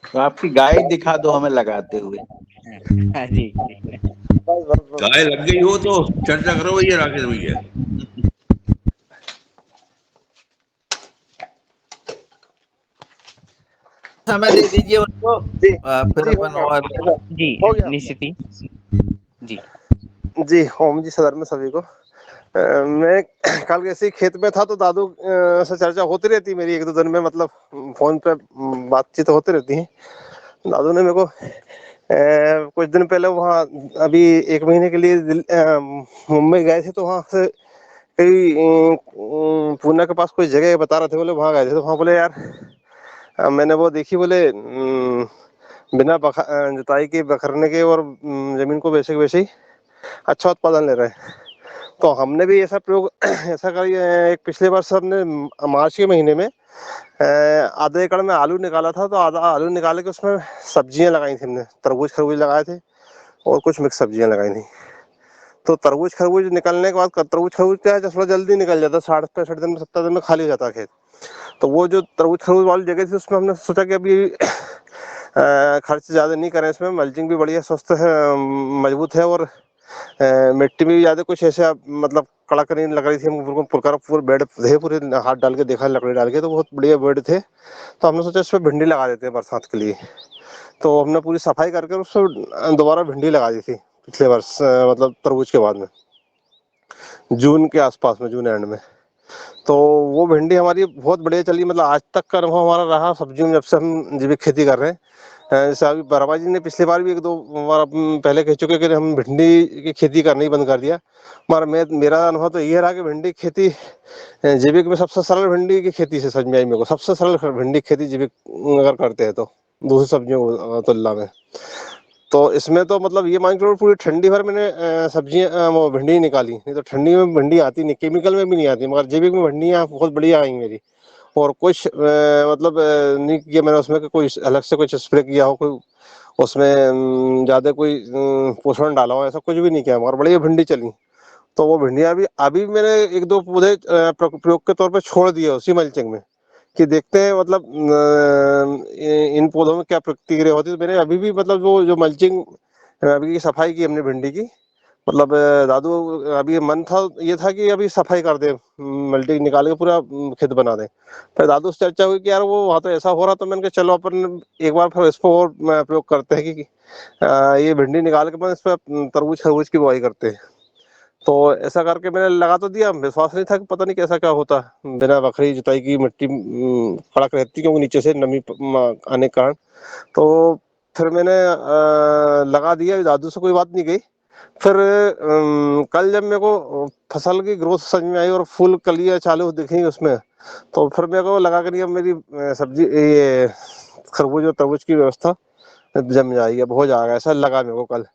तो आपकी गाय दिखा दो हमें लगाते हुए। हाँ जी। गाय लग गई हो तो चर्चा करो भैया राकेश भैया। समय दे दीजिए उनको, जी फिर जी, अपन और जी, हो गया निश्चित ही। जी। जी। ओम जी सदर में सभी को मैं कल ऐसे ही खेत में था, तो दादू से चर्चा होती रहती मेरी एक दो दिन में, मतलब फोन पे बातचीत होती रहती है। दादू ने मेरे को कुछ दिन पहले वहाँ, अभी एक महीने के लिए मुंबई गए थे, तो वहाँ से कई पूना के पास कोई जगह बता रहे थे, बोले वहाँ गए थे, तो वहाँ बोले यार मैंने वो देखी, बोले बिना जुताई के बखरने के और जमीन को वैसे वैसे ही अच्छा उत्पादन ले रहे हैं। तो हमने भी ऐसा प्रयोग ऐसा करी। एक पिछले वर्ष हमने मार्च के महीने में आधे एकड़ में आलू निकाला था, तो आधा आलू निकाल के उसमें सब्जियां लगाई थी हमने, तरबूज खरबूज लगाए थे और कुछ मिक्स सब्जियां लगाई थी। तो तरबूज खरबूज निकलने के बाद, तरबूज खरबूज क्या है, थोड़ा जल्दी निकल जाता है, 60-65 दिन में, 70 दिन में खाली हो जाता है खेत। तो वो जो तरबूज खरबूज वाली जगह थी, उसमें हमने सोचा कि अभी खर्च ज़्यादा नहीं करें, इसमें मल्चिंग भी बढ़िया स्वस्थ है, मजबूत है, और मिट्टी में भी ज़्यादा कुछ ऐसे मतलब कड़क नहीं लग रही थी हमको। पूरे बेड थे, पूरे हाथ डाल के देखा, लकड़ी डाल के, तो बहुत बढ़िया बेड थे। तो हमने सोचा इस पर भिंडी लगा देते हैं बरसात के लिए। तो हमने पूरी सफाई करके उस पर दोबारा भिंडी लगा दी थी पिछले वर्ष, मतलब तरबूज के बाद में, जून के आसपास में, जून एंड में। तो वो भिंडी हमारी बहुत बढ़िया चली, मतलब आज तक का अनुभव हमारा रहा सब्जियों में, जब से हम जैविक खेती कर रहे हैं। जैसे अभी बर्मा जी ने पिछली बार भी 1-2 बार पहले कह चुके कि हम भिंडी की खेती करना ही बंद कर दिया, मगर मेरा अनुभव तो ये रहा कि भिंडी की खेती जैविक में सबसे सरल भिंडी की खेती से समझ में आई मेरे को, सबसे सरल भिंडी की खेती जैविक अगर करते हैं तो दूसरी सब्जियों को तुलना में। तो इसमें तो मतलब ये मान के चलो पूरी ठंडी भर मैंने सब्जियां वो भिंडी निकाली, नहीं तो ठंडी में भिंडी आती नहीं, केमिकल में भी नहीं आती, मगर जैविक में भिंडियाँ बहुत बढ़िया आई मेरी। और कुछ मतलब नहीं किया मैंने उसमें कि कोई अलग से कुछ स्प्रे किया हो, कोई उसमें ज्यादा कोई पोषण डाला हो, ऐसा कुछ भी नहीं किया, मगर बढ़िया भिंडी चली। तो वो भिंडियाँ भी अभी मैंने 1-2 पौधे प्रयोग के तौर पे छोड़ दिए उसी मल्चिंग में, कि देखते हैं मतलब इन पौधों में क्या प्रतिक्रिया होती है। तो मैंने अभी भी मतलब वो जो मल्चिंग अभी की सफाई की हमने भिंडी की, मतलब दादू अभी मन था ये था कि अभी सफाई कर दे, मल्चिंग निकाल के पूरा खेत बना दे। फिर दादू से चर्चा हुई कि यार वो वहाँ तो ऐसा हो रहा, तो मैंने कहा चलो अपन एक बार फिर इसको और प्रयोग करते हैं कि ये भिंडी निकाल के अपन इस पर तरबूज खरबूज की बुआई करते हैं। तो ऐसा करके मैंने लगा तो दिया, विश्वास नहीं था कि पता नहीं कैसा क्या होता। बिना बखरी जुताई की मिट्टी कड़क रहती, क्योंकि नीचे से नमी आने के कारण। तो फिर मैंने लगा दिया, दादू से कोई बात नहीं गई। फिर कल जब मेरे को फसल की ग्रोथ समझ में आई और फूल कलियां चालू दिखी उसमें, तो फिर मेरे को लगा कि नहीं अब मेरी सब्जी ये खरबूज और तरबूज की व्यवस्था जम जाएगी, अब हो जाएगा, ऐसा लगा मेरे को कल।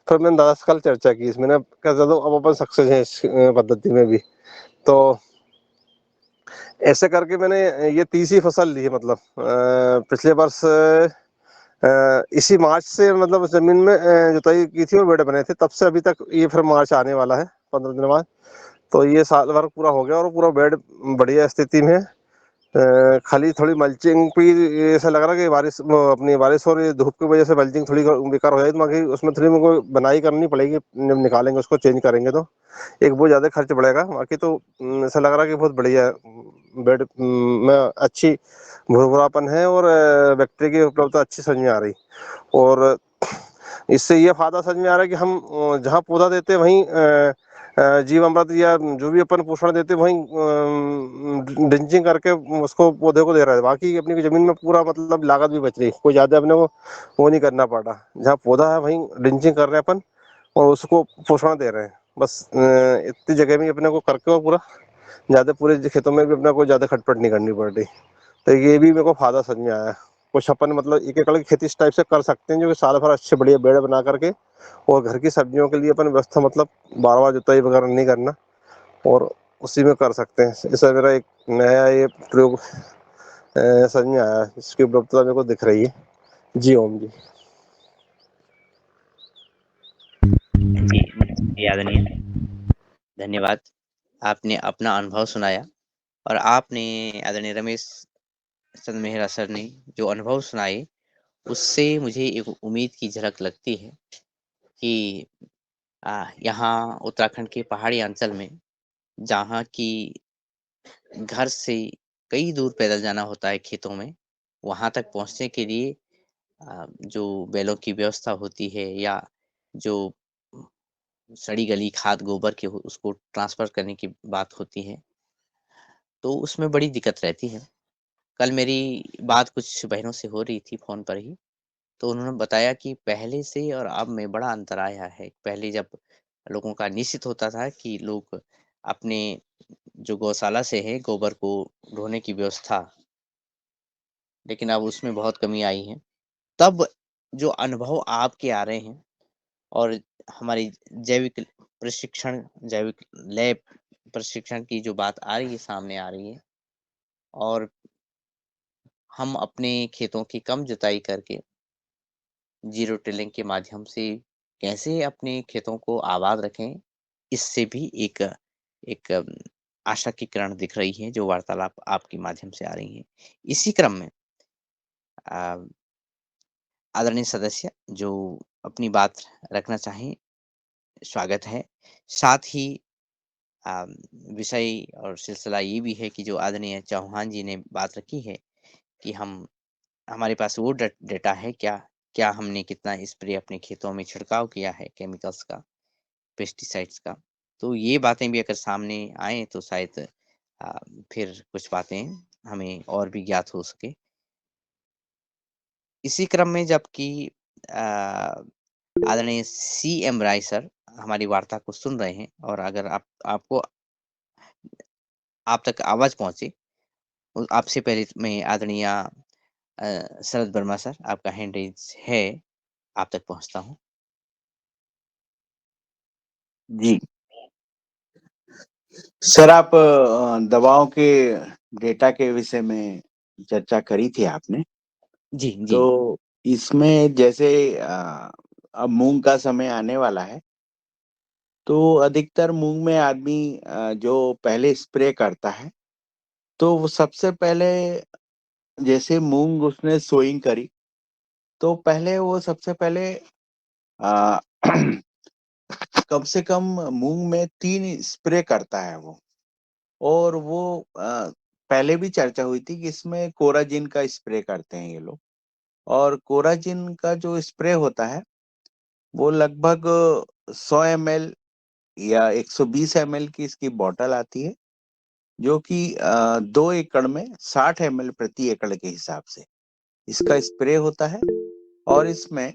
फिर मैंने दादा से कल चर्चा की इसमें ना, कह दो अब अपन सक्सेस है इस पद्धति में भी। तो ऐसे करके मैंने ये तीसरी फसल ली है, मतलब पिछले वर्ष इसी मार्च से मतलब जमीन में जुताई की थी और बेड बने थे, तब से अभी तक ये फिर मार्च आने वाला है 15 दिन बाद। तो ये साल भर पूरा हो गया और पूरा बेड बढ़िया स्थिति में है। खाली थोड़ी मल्चिंग भी ऐसा लग रहा है कि बारिश अपनी बारिश और ये धूप की वजह से मल्चिंग थोड़ी बेकार हो जाएगी, बाकी उसमें थोड़ी मेरे को बनाई करनी पड़ेगी, जब निकालेंगे उसको चेंज करेंगे तो एक बहुत ज़्यादा खर्च पड़ेगा। बाकी तो ऐसा लग रहा है कि बहुत बढ़िया बेड में अच्छी भुरभुरापन है और बैक्टीरिया की उपलब्धता अच्छी समझ में आ रही। और इससे ये फायदा समझ में आ रहा है कि हम जहाँ पौधा देते हैं वहीं जीव अमृत या जो भी अपन पोषण देते हैं वहीं ड्रिंचिंग करके उसको पौधे को दे रहा है। बाकी अपनी जमीन में पूरा मतलब लागत भी बच रही, कोई ज़्यादा अपने को वो नहीं करना पड़ रहा, जहाँ पौधा है वहीं ड्रिंचिंग कर रहे हैं अपन और उसको पोषण दे रहे हैं। बस इतनी जगह में अपने को करके और पूरा ज़्यादा पूरे खेतों में भी अपने को ज़्यादा खटपट नहीं करनी पड़ रही। तो ये भी मेरे को फायदा समझ में आया। कुछ अपन मतलब एक एकड़ की खेती इस टाइप से कर सकते हैं जो कि साल भर अच्छे बढ़िया बेड़ बना करके, और घर की सब्जियों के लिए अपन व्यवस्था मतलब बार बार जुताई वगैरह नहीं करना और उसी में कर सकते हैं। ऐसा मेरा एक नया ये प्रयोग समझ में आया, इसकी उपलब्धता मेरे को दिख रही है। जी ओम जी। जी आदरणीय, धन्यवाद। आपने अपना अनुभव सुनाया और आपने आदरणीय रमेश चंद्र मेहरा सर ने जो अनुभव सुनाए, उससे मुझे एक उम्मीद की झलक लगती है कि यहाँ उत्तराखंड के पहाड़ी अंचल में, जहाँ की घर से कई दूर पैदल जाना होता है खेतों में, वहाँ तक पहुँचने के लिए जो बैलों की व्यवस्था होती है या जो सड़ी गली खाद गोबर के उसको ट्रांसफर करने की बात होती है, तो उसमें बड़ी दिक्कत रहती है। कल मेरी बात कुछ बहनों से हो रही थी फ़ोन पर ही, तो उन्होंने बताया कि पहले से और अब में बड़ा अंतर आया है। पहले जब लोगों का निश्चित होता था कि लोग अपने जो गौशाला से है गोबर को ढोने की व्यवस्था, लेकिन अब उसमें बहुत कमी आई है। तब जो अनुभव आपके आ रहे हैं और हमारी जैविक प्रशिक्षण, जैविक लैब प्रशिक्षण की जो बात आ रही है, सामने आ रही है, और हम अपने खेतों की कम जुताई करके ज़ीरो टिलिंग के माध्यम से कैसे अपने खेतों को आबाद रखें, इससे भी एक एक आशा की किरण दिख रही है, जो वार्तालाप आपके माध्यम से आ रही है। इसी क्रम में अ, आदरणीय सदस्य जो अपनी बात रखना चाहें, स्वागत है। साथ ही अ, विषय और सिलसिला ये भी है कि जो आदरणीय चौहान जी ने बात रखी है कि हमारे पास वो डेटा है क्या, क्या हमने कितना स्प्रे अपने खेतों में छिड़काव किया है केमिकल्स का, पेस्टिसाइड्स का। तो ये बातें भी अगर सामने आएँ तो शायद फिर कुछ बातें हमें और भी ज्ञात हो सके। इसी क्रम में जबकि आदरणीय सीएम राय सर हमारी वार्ता को सुन रहे हैं और अगर आपको आप तक आवाज़ पहुँचे, आपसे पहले मैं आदरणीय शरद वर्मा सर आपका हैंड रेज़ है, आप तक पहुँचता हूँ। जी। सर, आप दवाओं के डेटा के विषय में चर्चा करी थी आपने। जी, जी। तो इसमें जैसे अब मूंग का समय आने वाला है, तो अधिकतर मूंग में आदमी जो पहले स्प्रे करता है, तो वो सबसे पहले जैसे मूंग उसने सोइंग करी, तो पहले वो सबसे पहले अ, कम से कम मूंग में 3 स्प्रे करता है वो। और वो पहले भी चर्चा हुई थी कि इसमें कोराजिन का स्प्रे करते हैं ये लोग। और कोराजिन का जो स्प्रे होता है, वो लगभग 100 एमएल या 120 एमएल की इसकी बॉटल आती है, जो कि 2 एकड़ में 60 एमएल प्रति एकड़ के हिसाब से इसका स्प्रे होता है। और इसमें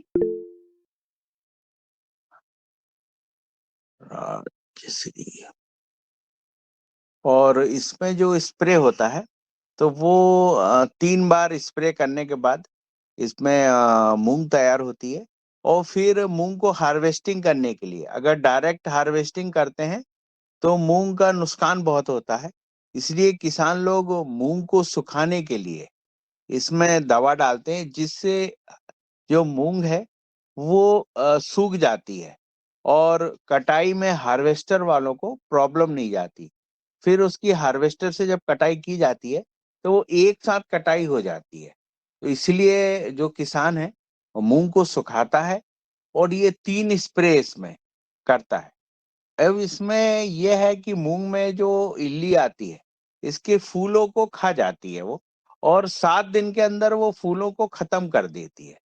जैसे और इसमें जो स्प्रे होता है, तो वो 3 बार स्प्रे करने के बाद इसमें मूंग तैयार होती है। और फिर मूंग को हार्वेस्टिंग करने के लिए अगर डायरेक्ट हार्वेस्टिंग करते हैं, तो मूंग का नुकसान बहुत होता है। इसलिए किसान लोग मूंग को सुखाने के लिए इसमें दवा डालते हैं, जिससे जो मूंग है वो सूख जाती है और कटाई में हार्वेस्टर वालों को प्रॉब्लम नहीं जाती। फिर उसकी हार्वेस्टर से जब कटाई की जाती है, तो वो एक साथ कटाई हो जाती है। तो इसलिए जो किसान है, वो मूंग को सुखाता है और ये 3 स्प्रे इसमें करता है। अब इसमें यह है कि मूंग में जो इल्ली आती है, इसके फूलों को खा जाती है वो, और 7 दिन के अंदर वो फूलों को खत्म कर देती है।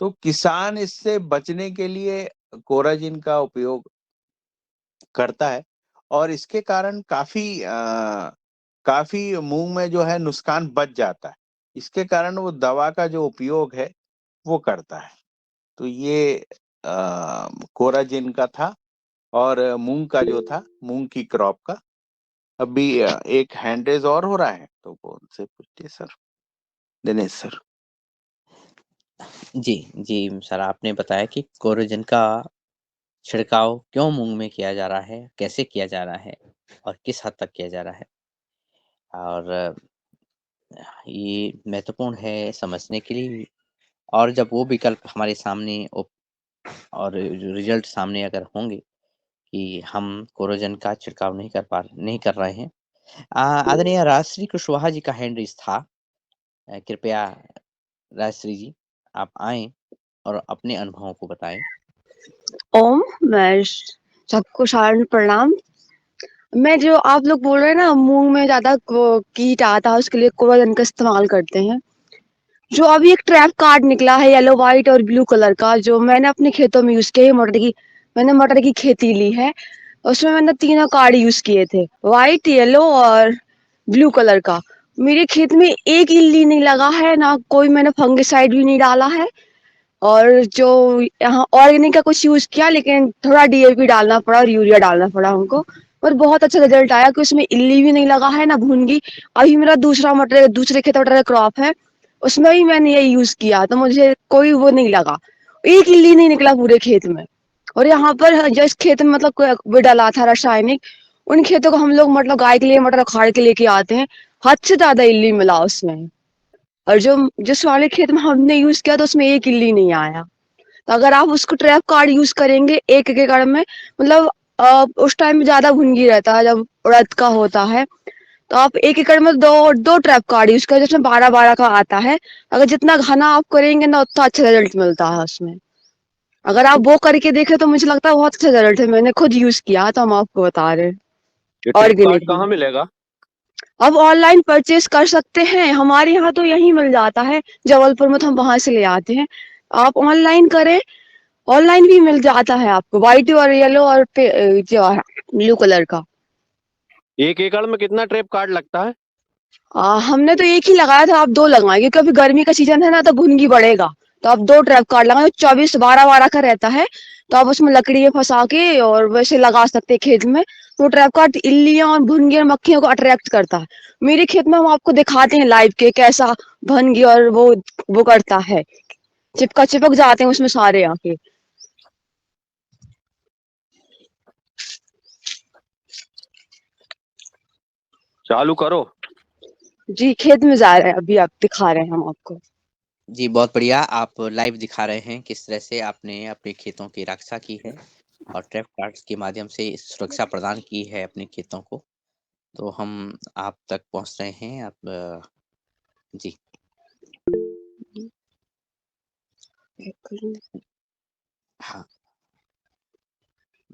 तो किसान इससे बचने के लिए कोराजिन का उपयोग करता है और इसके कारण काफ़ी मूँग में जो है नुकसान बच जाता है। इसके कारण वो दवा का जो उपयोग है, वो करता है। तो ये कोराजिन का था। और मूँग का जो था, मूँग की क्रॉप का, अभी एक हैंड-रेज़ और हो रहा है, तो वो उनसे पूछिए सर, दिनेश सर। जी, जी सर आपने बताया कि कोरोजन का छिड़काव क्यों मूँग में किया जा रहा है, कैसे किया जा रहा है और किस हद तक किया जा रहा है। और ये महत्वपूर्ण है समझने के लिए और जब वो विकल्प हमारे सामने और रिजल्ट सामने अगर होंगे कि हम कोरोजन का छिड़काव नहीं कर रहे हैं। आदरणीय राजश्री कुशवाहा जी का हैंड रेज़ था। कृपया राजश्री जी आप आएँ और अपने अनुभवों को बताएँ। ओम, मैं सबको सादर प्रणाम। मैं जो आप लोग बोल रहे हैं ना मूँग में ज़्यादा कीट आता है उसके लिए कोराजिन का इस्तेमाल करते हैं। जो अभी एक ट्रैप कार्ड निकला है येलो, व्हाइट और ब्लू कलर का जो मैंने अपने खेतों में यूज़ किया है मैंने मटर की खेती ली है। उसमें मैंने तीनों कार्ड यूज़ किए थे, व्हाइट, येलो और ब्लू कलर का। मेरे खेत में एक इल्ली नहीं लगा है, ना कोई मैंने फंगिसाइड भी नहीं डाला है। और जो यहाँ ऑर्गेनिक का कुछ यूज किया लेकिन थोड़ा डीएपी डालना पड़ा और यूरिया डालना पड़ा हमको, पर बहुत अच्छा रिजल्ट आया कि उसमें इल्ली भी नहीं लगा है ना भूनगी। अभी मेरा दूसरे खेत मटर का क्रॉप है, उसमें भी मैंने ये यूज किया तो मुझे कोई वो नहीं लगा, एक इल्ली नहीं निकला पूरे खेत में। और यहाँ पर जिस खेत में मतलब वो डाला था रासायनिक, उन खेतों को हम लोग मतलब गाय के लिए मटर उखाड़ के लेके आते हैं, हद से ज्यादा इल्ली मिला उसमें। और जो जिस वाले खेत में हमने यूज किया तो उसमें एक इल्ली नहीं आया। तो अगर आप उसको ट्रैप कार्ड यूज करेंगे एक एक एकड़ में, मतलब उस टाइम में ज्यादा भुनगी रहता है जब उड़द का होता है, तो आप एक एकड़ में दो दो ट्रैप कार्ड यूज करें जिसमें 12-12 का आता है। अगर जितना घना आप करेंगे ना उतना अच्छा रिजल्ट मिलता है उसमें। अगर आप वो करके देखें तो मुझे लगता है बहुत अच्छा रिजल्ट है, मैंने खुद यूज किया तो हम आपको बता रहे हैं। ये ट्रिप कार्ड ऑर्गेनिक कहाँ मिलेगा? अब ऑनलाइन परचेज कर सकते हैं, हमारे यहाँ तो यहीं मिल जाता है जबलपुर में, तो हम वहां से ले आते हैं। आप ऑनलाइन करें, ऑनलाइन भी मिल जाता है आपको व्हाइट और येलो और जो ब्लू कलर का। एक एकड़ में कितना ट्रैप कार्ड लगता है? हमने तो एक ही लगाया था, आप 2 लगाएं क्योंकि अभी गर्मी का सीजन है ना, तो भुनगी बढ़ेगा, तो आप 2 ट्रैप कार्ड लगाए। 24 12 का रहता है, तो आप उसमें लकड़ी में फंसा के और वैसे लगा सकते हैं खेत में। वो ट्रैप कार्ड इल्लियां और भुनगी और मक्खियों को अट्रैक्ट करता है। मेरे खेत में हम आपको दिखाते हैं लाइव के कैसा भुनगी और वो करता है, चिपक जाते हैं उसमें सारे आके। चालू करो। जी, खेत में जा रहे हैं अभी, आप दिखा रहे हैं हम आपको। जी, बहुत बढ़िया। आप लाइव दिखा रहे हैं किस तरह से आपने अपने खेतों की रक्षा की है और ट्रैप कार्ड्स के माध्यम से सुरक्षा प्रदान की है अपने खेतों को। तो हम आप तक पहुँच रहे हैं। आप जी। हाँ।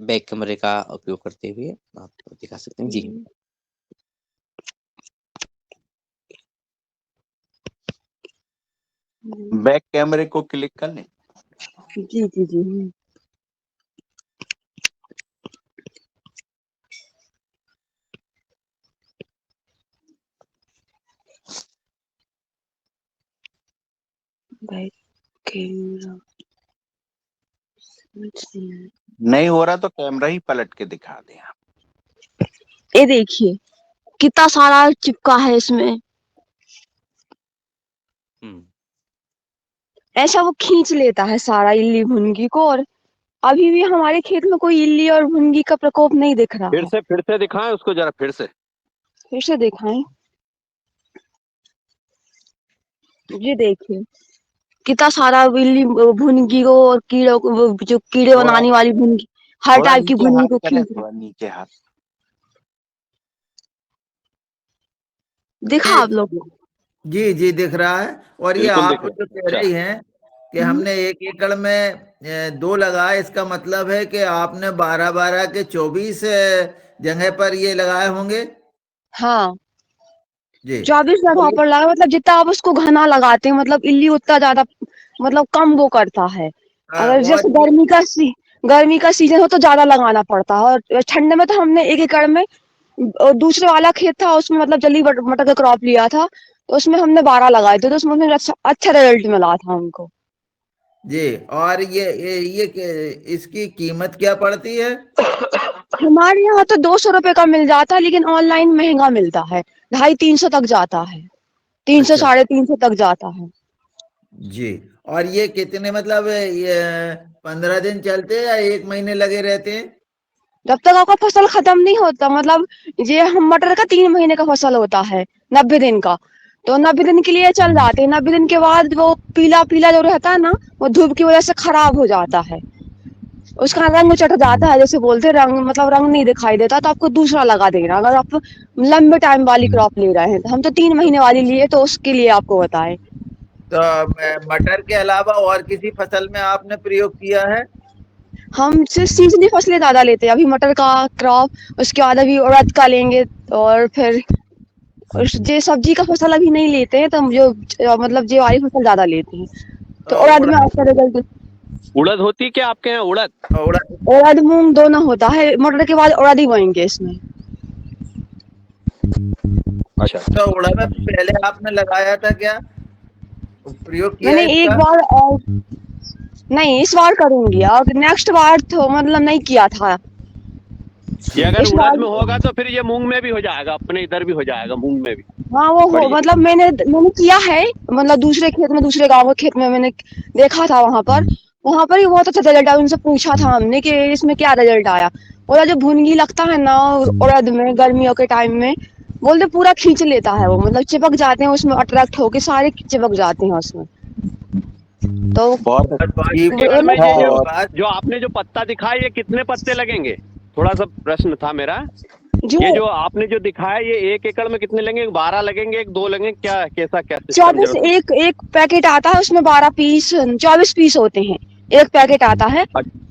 बैक कैमरे का उपयोग करते हुए आप दिखा सकते हैं। जी। बैक कैमरे को क्लिक कर लें। जी। बैक कैमरा नहीं हो रहा तो कैमरा ही पलट के दिखा दें आप। ये देखिए कितना सारा चिपका है इसमें। ऐसा वो खींच लेता है सारा इल्ली भुनगी को, और अभी भी हमारे खेत में कोई इल्ली और भुनगी का प्रकोप नहीं दिख रहा है। फिर से दिखाएं उसको जरा, फिर से दिखाएं। ये देखिए कितना सारा इल्ली भुनगी को और कीड़ों को, वो जो कीड़े बनाने वाली भुनगी, हर थोड़ा टाइप की नीचे भुनगी हाथ को करें, खींच थोड़ा नीचे हाथ दिखा आप लोग। जी दिख रहा है। और ये बिल्कुल आप दिख जो रहा कह है। रही हैं कि हमने 1 एकड़ में 2 लगाए, इसका मतलब है कि आपने 12 के 24 जगह पर ये लगाए होंगे। हाँ, जी। 24 जगह पर लगा, मतलब जितना आप उसको घना लगाते हैं मतलब इल्ली उतना ज्यादा मतलब कम वो करता है। अगर और जैसे गर्मी का सीजन हो तो ज्यादा लगाना पड़ता है, और ठंड में तो हमने 1 एकड़ में, और दूसरे वाला खेत था उसमें मतलब जल्दी मटर का क्रॉप लिया था, तो उसमें हमने 12 लगाए थे, तो उसमें हमें अच्छा रिजल्ट मिला था हमको। जी। और इसकी कीमत क्या पड़ती है? हमारे यहाँ तो 200 रुपए का मिल जाता है, लेकिन ऑनलाइन महंगा मिलता है, 250-300 तक जाता है, 300 अच्छा। 350 तक जाता है। जी। और ये कितने मतलब ये 15 दिन चलते हैं या 1 महीने लगे रहते हैं? जब तक आपका फसल खत्म नहीं होता, मतलब ये हम मटर का 3 महीने का फसल होता है, 90 दिन का, तो 90 दिन के लिए चल जाते हैं। 90 दिन के बाद वो पीला पीला जो रहता है ना, वो धूप की वजह से खराब हो जाता है, उसका रंग चढ़ जाता है, जैसे बोलते हैं रंग, मतलब रंग नहीं दिखाई देता, तो आपको दूसरा लगा देना। अगर आप लंबे टाइम वाली क्रॉप ले रहे हैं, तो हम तो 3 महीने वाली लिए, तो उसके लिए आपको बताएं। तो मटर के अलावा और किसी फसल में आपने प्रयोग किया है? हम सिर्फ सीजनली फसलें ज्यादा लेते हैं, अभी मटर का क्रॉप, उसके बाद अभी उड़द का लेंगे, और फिर जे सब्जी का फसल अभी नहीं लेते हैं, तो हम जो मतलब जे वाली फसल ज्यादा लेते हैं, तो उड़द में आपका रिजल्ट। उड़द होती है क्या आपके यहाँ? उड़द मूंग दोनों होता है, मटर के बाद उड़द ही बोएंगे इसमें। अच्छा। तो उड़द में पहले आपने लगाया था क्या, प्रयोग किया मैंने एक इसका? बार, और नहीं इस बार करूंगी, और नेक्स्ट बार तो मतलब नहीं किया था। ये अगर इस उड़द बार में होगा तो फिर ये मूंग में भी हो जाएगा, अपने इधर भी हो जाएगा मूंग में भी। हाँ वो हो, बढ़िया। मतलब मैंने किया है, मतलब दूसरे खेत में, दूसरे गांव के खेत में मैंने देखा था, वहां पर ही बहुत अच्छा रिजल्ट आया। उनसे पूछा था हमने कि इसमें क्या रिजल्ट आया, बोला जो भुनगी लगता है ना उड़द में गर्मियों के टाइम में, बोलते पूरा खींच लेता है वो, मतलब चिपक जाते हैं उसमें, अट्रैक्ट होके सारे चिपक जाते हैं उसमें। तो बहुत एकड़ में अच्छा ये है। और जो आपने जो पत्ता दिखाया, ये कितने पत्ते लगेंगे? थोड़ा सा प्रश्न था मेरा। जो ये जो आपने जो दिखाया, ये 1 एकड़ में कितने लगेंगे? 12 लगेंगे, 2 लगेंगे, क्या कैसा क्या सिस्टम? 24 एक पैकेट आता है, उसमें 12 पीस 24 पीस होते हैं, एक पैकेट आता है।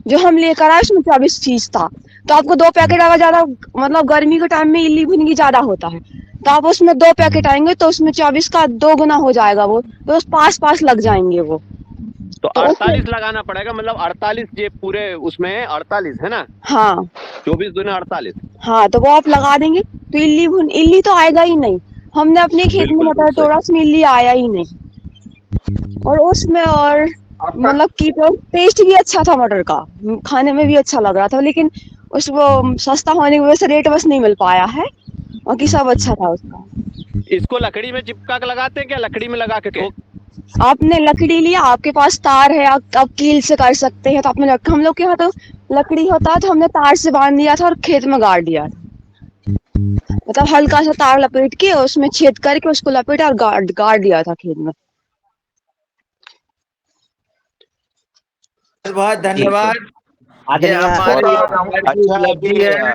जो हम लेकर आए उसमें 24 पीस था, तो आपको 2 पैकेट अगर ज्यादा, मतलब गर्मी के टाइम में इल्ली भुनगी ज्यादा होता है, तो आप उसमें 2 पैकेट आएंगे, तो उसमें 24 का 2 गुना हो जाएगा, वो तो 5 लग जाएंगे वो। तो तो उसमें 48 लगाना पड़ेगा, मतलब 48 ये पूरे उसमें 48 है ना, हाँ 24 दूनी 48। हाँ, तो वो आप लगा देंगे तो इल्ली तो आएगा ही नहीं। हमने अपने खेत में बिल्कुल मटर सही। तोड़ा, उसमें इल्ली आया ही नहीं। और उसमें और आपका मतलब कि तो टेस्ट भी अच्छा था मटर का, खाने में भी अच्छा लग रहा था, लेकिन उस वो सस्ता होने की वजह से रेट बस नहीं मिल पाया है, बाकी सब अच्छा था उसका। इसको लकड़ी में चिपका के लगाते हैं क्या, लकड़ी में लगा के ठोक? आपने लकड़ी लिया, आपके पास तार है, आप कील से कर सकते हैं, तो आपने हम लोग के यहाँ तो लकड़ी होता है, तो हमने तार से बांध दिया था और खेत में गाड़ दिया था। मतलब हल्का सा तार लपेट के उसमें छेद करके उसको लपेटा और गाड़ गाड़ दिया था खेत में। बहुत जी धन्यवाद। ये आदरणीय हमारी आपका आज की अच्छा उपलब्धि ये है।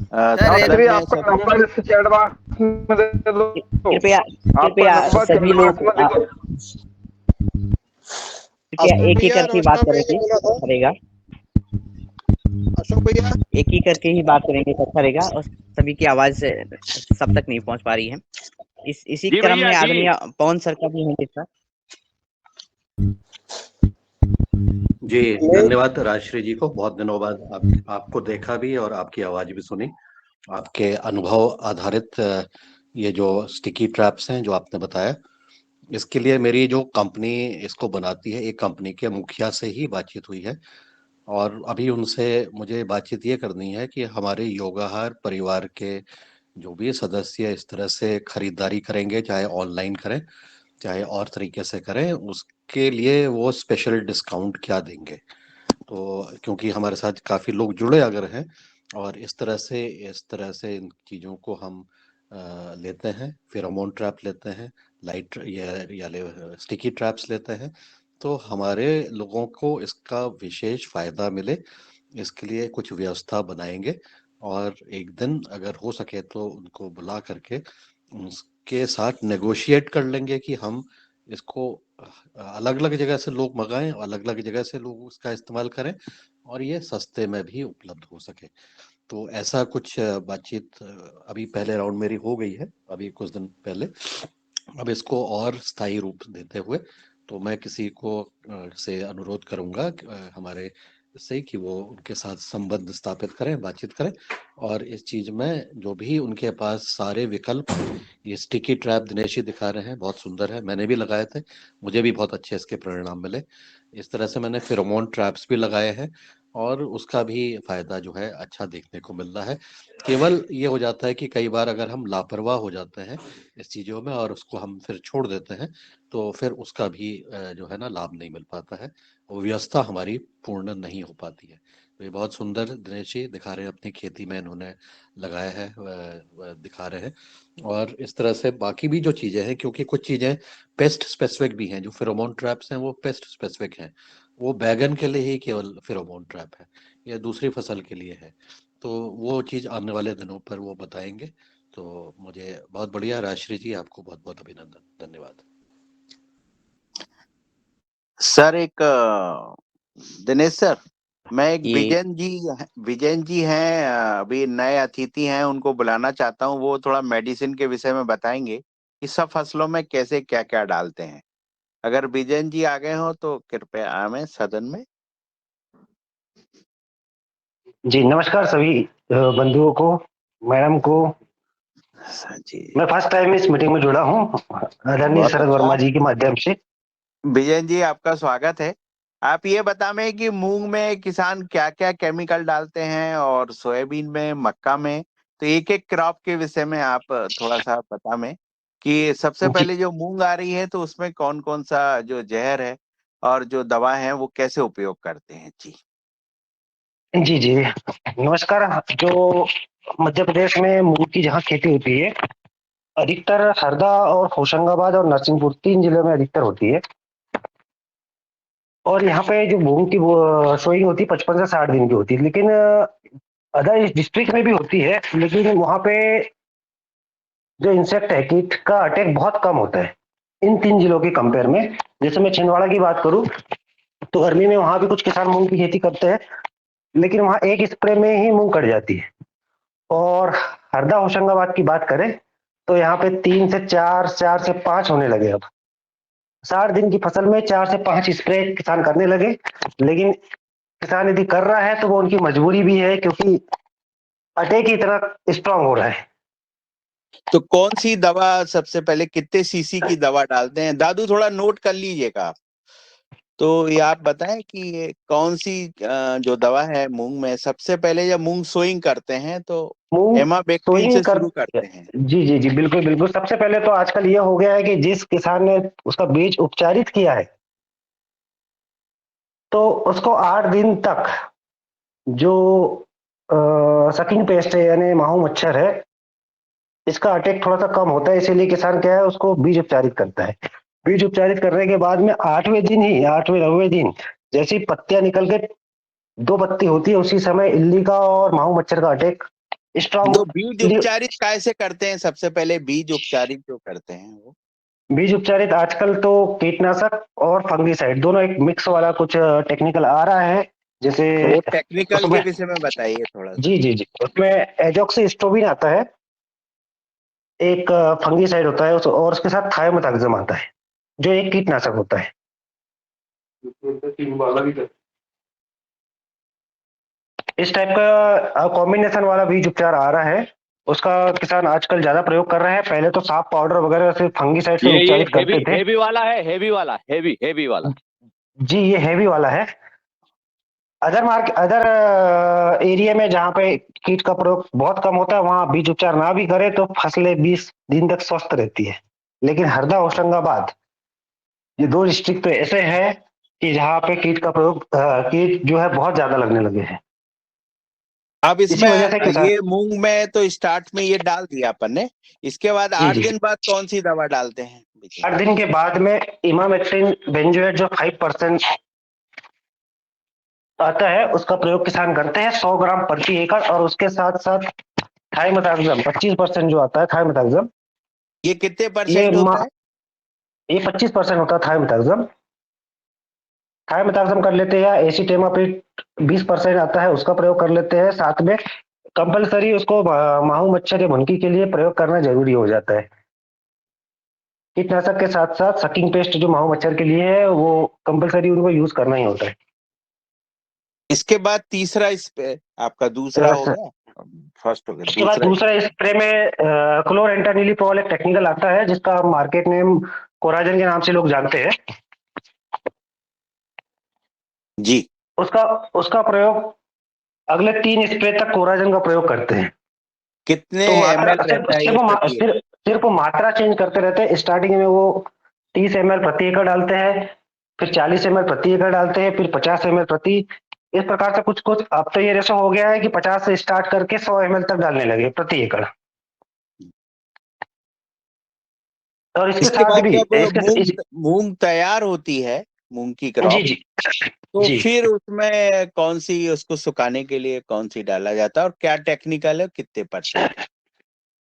सर हाँ, एक सदन रात्रि में आपका सब नंबर इस चैट बॉक्स में दे दो। कृपया आपका कृपया नंबर चैट सभी बॉक्स लोग में दे दो। कृपया अशोक एक ही भैया, करके बात नमस्कार करें भैया ने तो बोला था। अच्छा रहेगा। अशोक भैया, एक ही करके ही बात करेंगे तो अच्छा रहेगा, और सभी की आवाज सब तक नहीं पहुंच पा रही है। इसी जी क्रम भैया में जी। आदरणीय पवन सर का भी है हिस्सा। जी धन्यवाद राजश्री जी को, बहुत दिनों बाद आपको देखा भी और आपकी आवाज भी सुनी। आपके अनुभव आधारित ये जो स्टिकी ट्रैप्स हैं जो आपने बताया, इसके लिए मेरी जो कंपनी इसको बनाती है, एक कंपनी के मुखिया से ही बातचीत हुई है, और अभी उनसे मुझे बातचीत ये करनी है कि हमारे योगाहार परिवार के जो भी सदस्य इस तरह से खरीदारी करेंगे, चाहे ऑनलाइन करें चाहे और तरीके से करें, उसके लिए वो स्पेशल डिस्काउंट क्या देंगे। तो क्योंकि हमारे साथ काफ़ी लोग जुड़े अगर हैं, और इस तरह से इन चीज़ों को हम लेते हैं, फेरोमोन ट्रैप लेते हैं, लाइट या स्टिकी ट्रैप्स लेते हैं, तो हमारे लोगों को इसका विशेष फ़ायदा मिले, इसके लिए कुछ व्यवस्था बनाएंगे। और एक दिन अगर हो सके तो उनको बुला करके उसके साथ नेगोशिएट कर लेंगे कि हम इसको अलग अलग जगह से लोग मंगाएं, अलग अलग जगह से लोग उसका इस्तेमाल करें, और ये सस्ते में भी उपलब्ध हो सके। तो ऐसा कुछ बातचीत अभी पहले राउंड मेरी हो गई है, अभी कुछ दिन पहले। अब इसको और स्थायी रूप देते हुए तो मैं किसी को से अनुरोध करूंगा हमारे से कि वो उनके साथ संबंध स्थापित करें, बातचीत करें, और इस चीज में जो भी उनके पास सारे विकल्प, ये स्टिकी ट्रैप दिनेश जी दिखा रहे हैं, बहुत सुंदर है, मैंने भी लगाए थे, मुझे भी बहुत अच्छे इसके परिणाम मिले। इस तरह से मैंने फेरोमोन ट्रैप्स भी लगाए हैं, और उसका भी फायदा जो है अच्छा देखने को मिल रहा है। केवल ये हो जाता है कि कई बार अगर हम लापरवाह हो जाते हैं इस चीज़ों में और उसको हम फिर छोड़ देते हैं, तो फिर उसका भी जो है ना लाभ नहीं मिल पाता है, वो व्यवस्था हमारी पूर्ण नहीं हो पाती है। तो ये बहुत सुंदर दिनेश जी दिखा रहे हैं, अपनी खेती में इन्होंने लगाया है, दिखा रहे हैं। और इस तरह से बाकी भी जो चीज़ें हैं, क्योंकि कुछ चीज़ें पेस्ट स्पेसिफिक भी हैं, जो फेरोमोन ट्रैप्स हैं वो पेस्ट स्पेसिफिक हैं, वो बैगन के लिए ही केवल फेरोमोन ट्रैप है, या दूसरी फसल के लिए है, तो वो चीज़ आने वाले दिनों पर वो बताएंगे। तो मुझे बहुत बढ़िया, राजश्री जी आपको बहुत बहुत अभिनंदन, धन्यवाद। सर एक दिनेश सर, मैं एक ये विजयन जी हैं, अभी नए अतिथि हैं, उनको बुलाना चाहता हूँ। वो थोड़ा मेडिसिन के विषय में बताएंगे कि सब फसलों में कैसे क्या क्या डालते हैं। अगर विजयन जी आ गए हो तो कृपया आवे सदन में। जी नमस्कार सभी बंधुओं को, मैडम को। जी मैं फर्स्ट टाइम इस मीटिंग में जुड़ा हूँ आदरणीय बहुत शरद अच्छा। वर्मा जी के माध्यम से। विजयन जी आपका स्वागत है। आप ये बताएं कि मूंग में किसान क्या क्या केमिकल डालते हैं, और सोयाबीन में, मक्का में, तो एक एक क्रॉप के विषय में आप थोड़ा सा बताएं कि सबसे जी पहले जो मूंग आ रही है तो उसमें कौन कौन सा जो जहर है और जो दवा है वो कैसे उपयोग करते हैं। जी जी जी नमस्कार। जो मध्य प्रदेश में मूंग की जहाँ खेती होती है, अधिकतर हरदा और होशंगाबाद और नरसिंहपुर 3 जिलों में अधिकतर होती है। और यहाँ पे जो मूंग की सोइंग होती है 55 से 60 दिन की होती है, लेकिन अदर डिस्ट्रिक्ट में भी होती है, लेकिन वहाँ पे जो इंसेक्ट है, कीट का अटैक बहुत कम होता है इन 3 जिलों के कंपेयर में। जैसे मैं छिंदवाड़ा की बात करूं तो गर्मी में वहां भी कुछ किसान मूंग की खेती करते हैं, लेकिन वहां एक स्प्रे में ही मूंग कट जाती है। और हरदा होशंगाबाद की बात करें तो यहाँ पे 3 से 4, 4 से 5 होने लगे अब। 60 दिन की फसल में 4 से 5 स्प्रे किसान करने लगे। लेकिन किसान यदि कर रहा है तो वो उनकी मजबूरी भी है, क्योंकि अटैक की तरह स्ट्रांग हो रहा है। तो कौन सी दवा सबसे पहले, कितने सीसी की दवा डालते हैं? दादू थोड़ा नोट कर लीजिएगा आप। तो ये आप बताएं कि ये कौन सी जो दवा है मूंग में, सबसे पहले जब मूंग सोइंग करते हैं तो मूंग एमाबेक्टिन सोइंग से कर शुरू करते हैं। जी जी जी, बिल्कुल बिल्कुल। सबसे पहले तो आजकल ये हो गया है कि जिस किसान ने उसका बीज उपचारित किया है तो उसको 8 दिन तक जो सकिंग पेस्ट है यानी माहू मच्छर है, इसका अटैक थोड़ा सा कम होता है, इसीलिए किसान क्या है उसको बीज उपचारित करता है। बीज उपचारित करने के बाद में 8वें दिन ही, 8वें 9वें दिन जैसी पत्तियां निकल के 2 पत्ती होती है, उसी समय इल्ली का और माहू मच्छर का अटैक तो स्ट्रांग। बीज उपचारित कैसे करते हैं? सबसे पहले बीज उपचारित जो करते हैं वो बीज उपचारित आजकल तो कीटनाशक और फंगिसाइड दोनों एक मिक्स वाला कुछ टेक्निकल आ रहा है, जैसे तो वो टेक्निकल के उसमें विषय में बताइए थोड़ा सा। जी जी जी, उसमें एजॉक्सिस्ट्रोबिन आता है, एक फंगिसाइड होता है और उसके साथ थायोमेथाक्सम आता है जो एक कीटनाशक होता है। इस टाइप का कॉम्बिनेशन वाला बीज उपचार आ रहा है, उसका किसान आजकल ज्यादा प्रयोग कर रहे हैं। पहले तो साफ पाउडर वगैरह से फंगिसाइड से ये उपचारित हेवी करते थे। हेवी वाला है, हेवी वाला। जी ये हैवी वाला है। अदर एरिया में जहाँ पे कीट का प्रयोग बहुत कम होता है वहां बीज उपचार ना भी करे तो फसलें 20 दिन तक स्वस्थ रहती है। लेकिन हरदा होशंगाबाद ये 2 डिस्ट्रिक्ट तो ऐसे हैं कि जहाँ पे कीट का प्रयोग कीट जो है बहुत ज्यादा लगने लगे हैं। अब इसी इसमें वजह से किसान ये मूंग में तो स्टार्ट में ये डाल दिया अपन ने, इसके बाद जी 8 जी, दिन बाद कौन सी दवा डालते हैं? 8 दिन के बाद में इमामेक्टिन बेंजोएट जो 5% आता है उसका प्रयोग किसान करते हैं 100 ग्राम प्रति एकड़, और उसके साथ साथ थाइमेथाक्सम 25% जो आता है थाइमेथाक्सम, ये कितने ये परसेंट होता है? ये 25% होता है थाइमेथाक्सम। थाइमेथाक्सम कर लेते हैं, या एसीटेमाप्रिड 20% आता है उसका प्रयोग कर लेते हैं साथ में। कंपलसरी उसको माहू मच्छर या भुनकी के लिए प्रयोग करना जरूरी हो जाता है। कीटनाशक के साथ साथ सकिंग पेस्ट जो माहू मच्छर के लिए है वो कंपलसरी उनको यूज करना ही होता है। इसके बाद तीसरा इस पे आपका दूसरा हो गया, फर्स्ट हो गया, इसके बाद दूसरा दूसरा स्प्रे में क्लोरेंटानिलीप्रोल एक टेक्निकल आता है जिसका मार्केट नेम कोराजन के नाम से लोग जानते हैं। जी। उसका उसका प्रयोग अगले 3 स्प्रे तक कोराजन का प्रयोग करते हैं। कितने तो मात्रा ml रहता है ये प्रति एकड़? सिर्फ वो मात्रा चेंज करते रहते हैं। स्टार्टिंग में वो 30 ml प्रति एकड़ डालते हैं, फिर 40 ml प्रति एकड़ डालते हैं, फिर 50 ml प्रति, इस प्रकार से कुछ कुछ। अब तो ये रेशो हो गया है कि 50 से स्टार्ट करके 100 ml तक डालने लगे प्रति एकड़। और इसके इसके साथ बाद भी जब मूंग तैयार होती है, मूंग की जी क्रॉप, जी तो जी फिर उसमें कौन सी, उसको सुखाने के लिए कौन सी डाला जाता है और क्या टेक्निकल है, कितने परसेंट?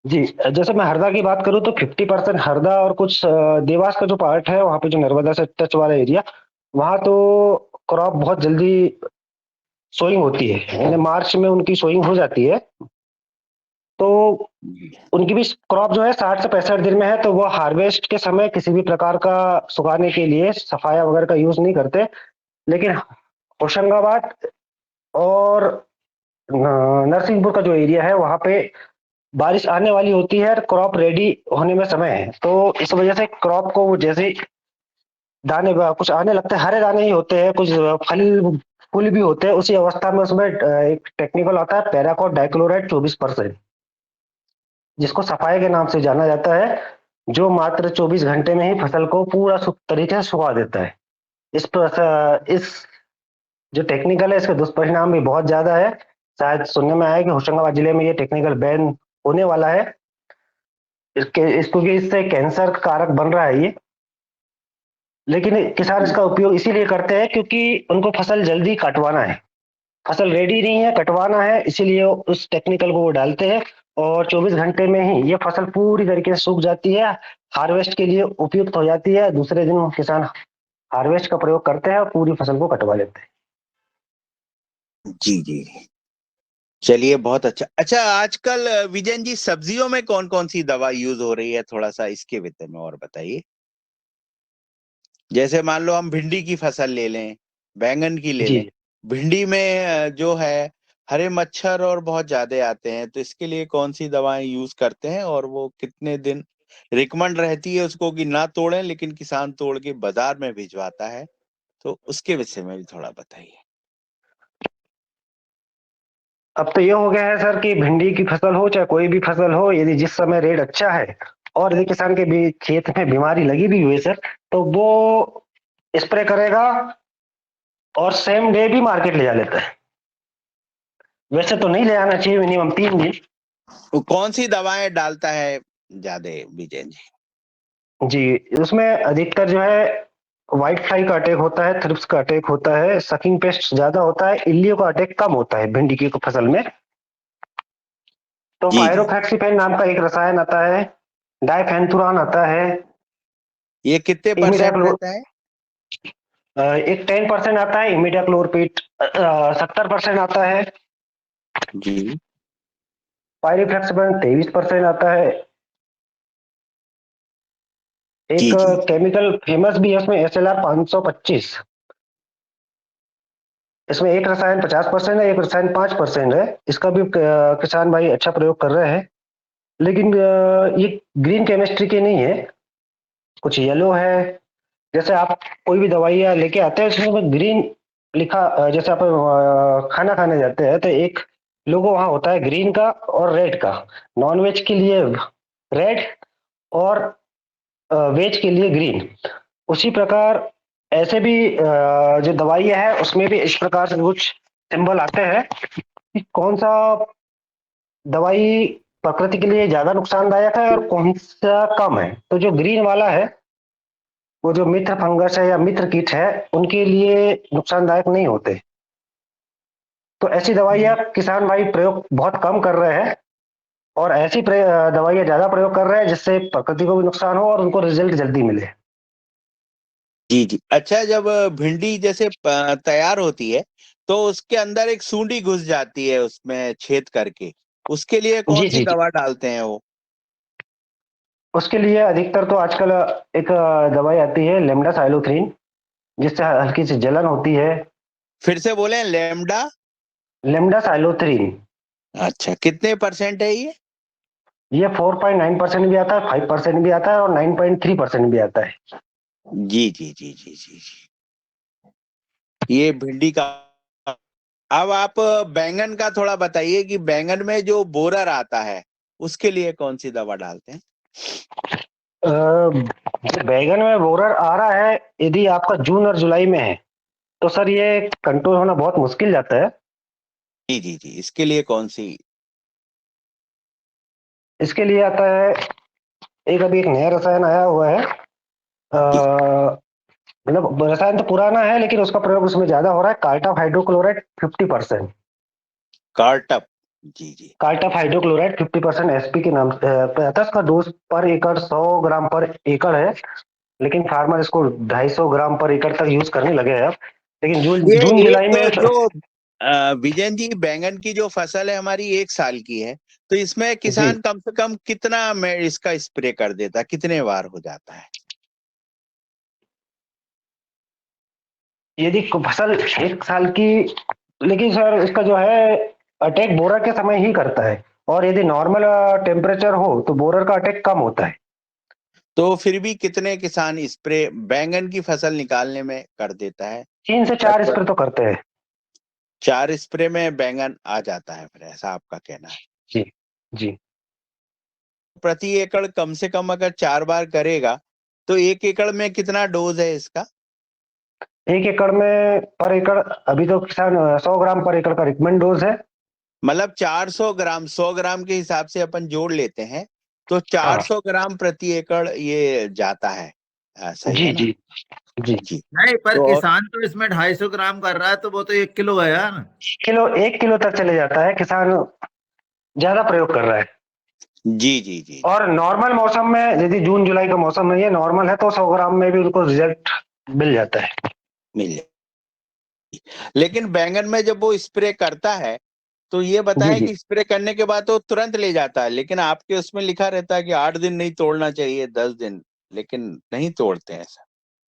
जी, जैसे मैं हरदा की बात करूं तो 50% हरदा और कुछ देवास का जो पार्ट है वहां पे जो नर्मदा से टच वाला एरिया, वहां तो क्रॉप बहुत जल्दी सोइंग होती है, यानी मार्च में उनकी सोइंग हो जाती है। तो उनकी भी क्रॉप जो है 60 से 65 दिन में है, तो वो हार्वेस्ट के समय किसी भी प्रकार का सुखाने के लिए सफाया वगैरह का यूज नहीं करते। लेकिन होशंगाबाद और नरसिंहपुर का जो एरिया है वहां पे बारिश आने वाली होती है, क्रॉप रेडी होने में समय है, तो इस वजह से क्रॉप को वो जैसे दाने कुछ आने लगते हैं, हरे दाने ही होते हैं, कुछ फल फूल भी होते हैं, उसी अवस्था में उसमें एक टेक्निकल आता है पैराकोट डाइक्लोराइड 24%, जिसको सफाई के नाम से जाना जाता है, जो मात्र 24 घंटे में ही फसल को पूरा तरीके से सुखा देता है। इस जो टेक्निकल है इसके दुष्परिणाम भी बहुत ज्यादा है। शायद सुनने में आया कि होशंगाबाद जिले में ये टेक्निकल बैन होने वाला है, इससे कैंसर कारक बन रहा है ये। लेकिन किसान इसका उपयोग इसीलिए करते हैं क्योंकि उनको फसल जल्दी कटवाना है, फसल रेडी नहीं है, कटवाना है, इसीलिए उस टेक्निकल को वो डालते हैं, और 24 घंटे में ही ये फसल पूरी तरीके से सूख जाती है, हार्वेस्ट के लिए उपयुक्त हो जाती है। दूसरे दिन किसान हार्वेस्ट का प्रयोग करते हैं और पूरी फसल को कटवा लेते हैं। जी जी, चलिए बहुत अच्छा। अच्छा, आजकल विजयन जी सब्जियों में कौन कौन सी दवा यूज हो रही है, थोड़ा सा इसके विषय में और बताइए। जैसे मान लो हम भिंडी की फसल ले लें, बैंगन की ले जी लें। भिंडी में जो है हरे मच्छर और बहुत ज्यादा आते हैं, तो इसके लिए कौन सी दवाएं यूज करते हैं और वो कितने दिन रिकमेंड रहती है उसको कि ना तोड़ें, लेकिन किसान तोड़ के बाजार में भिजवाता है, तो उसके विषय में भी थोड़ा बताइए। अब तो ये हो गया है सर कि भिंडी की फसल हो चाहे कोई भी फसल हो, यदि जिस समय रेट अच्छा है और यदि किसान के भी खेत में बीमारी लगी भी हुई है सर, तो वो स्प्रे करेगा और सेम डे भी मार्केट ले जा लेता है। वैसे तो नहीं ले आना चाहिए, मिनिमम 3 दिन। वो कौन सी दवाएं डालता है ज्यादा विजय जी? जी, उसमें अधिकतर जो है व्हाइट फ्लाई का अटैक होता है, थ्रिप्स का अटैक होता है, सकिंग पेस्ट ज्यादा होता है, इल्लियो का अटैक कम होता है भिंडी की फसल में। तो जी जी, पायरोफ्लैक्सीफेन नाम का एक रसायन आता है, डाइफेंथुरान आता है, ये कितने परसेंट इमिडाक्लोर रहता है? एक 10% आता है, इमिडाक्लोरपिड 70% आता है, जी पायरोफ्लैक्सीफेन 23% आता है। जी एक जी केमिकल फेमस भी है उसमें, SLR 525। इसमें एक रसायन 50% है, एक रसायन 5% है। इसका भी किसान भाई अच्छा प्रयोग कर रहे हैं, लेकिन ये ग्रीन केमिस्ट्री के नहीं है, कुछ येलो है। जैसे आप कोई भी दवाइयाँ लेके आते हैं उसमें ग्रीन लिखा, जैसे आप खाना खाने जाते हैं तो एक लोगो वहाँ होता है ग्रीन का और रेड का। नॉन वेज के लिए रेड और वेज के लिए ग्रीन। उसी प्रकार ऐसे भी जो दवाइयाँ है उसमें भी इस प्रकार से कुछ सिंबल आते हैं कि कौन सा दवाई प्रकृति के लिए ज्यादा नुकसानदायक है और कौन सा कम है। तो जो ग्रीन वाला है वो जो मित्र फंगस है या मित्र कीट है उनके लिए नुकसानदायक नहीं होते। तो ऐसी दवाइयाँ किसान भाई प्रयोग बहुत कम कर रहे हैं और ऐसी दवाइयाँ ज्यादा प्रयोग कर रहे हैं जिससे प्रकृति को भी नुकसान हो और उनको रिजल्ट जल्दी मिले। जी जी। अच्छा, जब भिंडी जैसे तैयार होती है तो उसके अंदर एक सूंडी घुस जाती है उसमें छेद करके, उसके लिए कौन जी सी जी जी। दवा डालते हैं वो? उसके लिए अधिकतर तो आजकल एक दवाई आती है लेमडा साइलोथ्रीन, जिससे हल्की सी जलन होती है। फिर से बोले, लेमडा? लेमडा साइलोथ्रीन। अच्छा, कितने परसेंट है ये? ये 4.9% भी आता है, 5% भी आता है और 9.3% भी आता है। जी जी जी जी जी जी। ये भिंडी का। अब आप बैंगन का थोड़ा बताइए कि बैंगन में जो बोरर आता है उसके लिए कौन सी दवा डालते हैं? बैगन में बोरर आ रहा है यदि आपका जून और जुलाई में है तो सर ये कंट्रोल होना बहुत मुश्किल जाता है। जी जी जी, इसके लिए कौन सी? इसके लिए आता है एक, अभी एक नया रसायन आया हुआ है। जी, मतलब रसायन तो पुराना है लेकिन उसका प्रयोग उसमें ज्यादा हो रहा है, कार्टाफ हाइड्रोक्लोराइड 50%। कार्टप। जी जी कार्टाफ हाइड्रोक्लोराइड 50% SP के नाम से आता है। उसका डोज पर एकड़ 100 ग्राम पर एकड़ है, लेकिन फार्मर इसको 250 ग्राम पर एकड़ तक यूज करने लगे हैं अब। लेकिन जून ये जून जुलाई एक में जो विजयन जी, बैंगन की जो फसल है हमारी 1 साल की है, तो इसमें जी, किसान कम से कम कितना में इसका स्प्रे कर देता है, कितने बार हो जाता है? यदि फसल 1 साल की, लेकिन सर इसका जो है अटैक बोरर के समय ही करता है, और यदि नॉर्मल टेम्परेचर हो तो बोरर का अटैक कम होता है। तो फिर भी कितने किसान स्प्रे बैंगन की फसल निकालने में कर देता है? 3 से 4 लगभग स्प्रे तो करते हैं। 4 स्प्रे में बैंगन आ जाता है, फिर ऐसा आपका कहना है? जी जी। प्रति एकड़ कम से कम अगर 4 बार करेगा तो 1 एकड़ में कितना डोज है इसका? 1 एकड़ में पर एकड़ अभी तो किसान 100 ग्राम पर एकड़ का रिकमेंड डोज है। मतलब 400 ग्राम, 100 ग्राम के हिसाब से अपन जोड़ लेते हैं तो हाँ 400 ग्राम प्रति एकड़ ये जाता है। सही जी है ना? जी जी। जी। नहीं, पर तो किसान तो इसमें 250 ग्राम कर रहा है तो वो तो 1 किलो गया ना। 1 किलो तक चले जाता है, किसान ज्यादा प्रयोग कर रहा है। जी जी जी जी, और नॉर्मल मौसम में यदि जून जुलाई का मौसम है, ये नॉर्मल है तो 100 ग्राम में भी उनको रिजल्ट मिल जाता है। मिल जाए। लेकिन बैंगन में जब वो स्प्रे करता है तो ये जी बताएं जी। कि स्प्रे करने के बाद तो तुरंत ले जाता है, लेकिन आपके उसमें लिखा रहता है कि 8 दिन नहीं तोड़ना चाहिए, 10 दिन, लेकिन नहीं तोड़ते हैं ऐसा।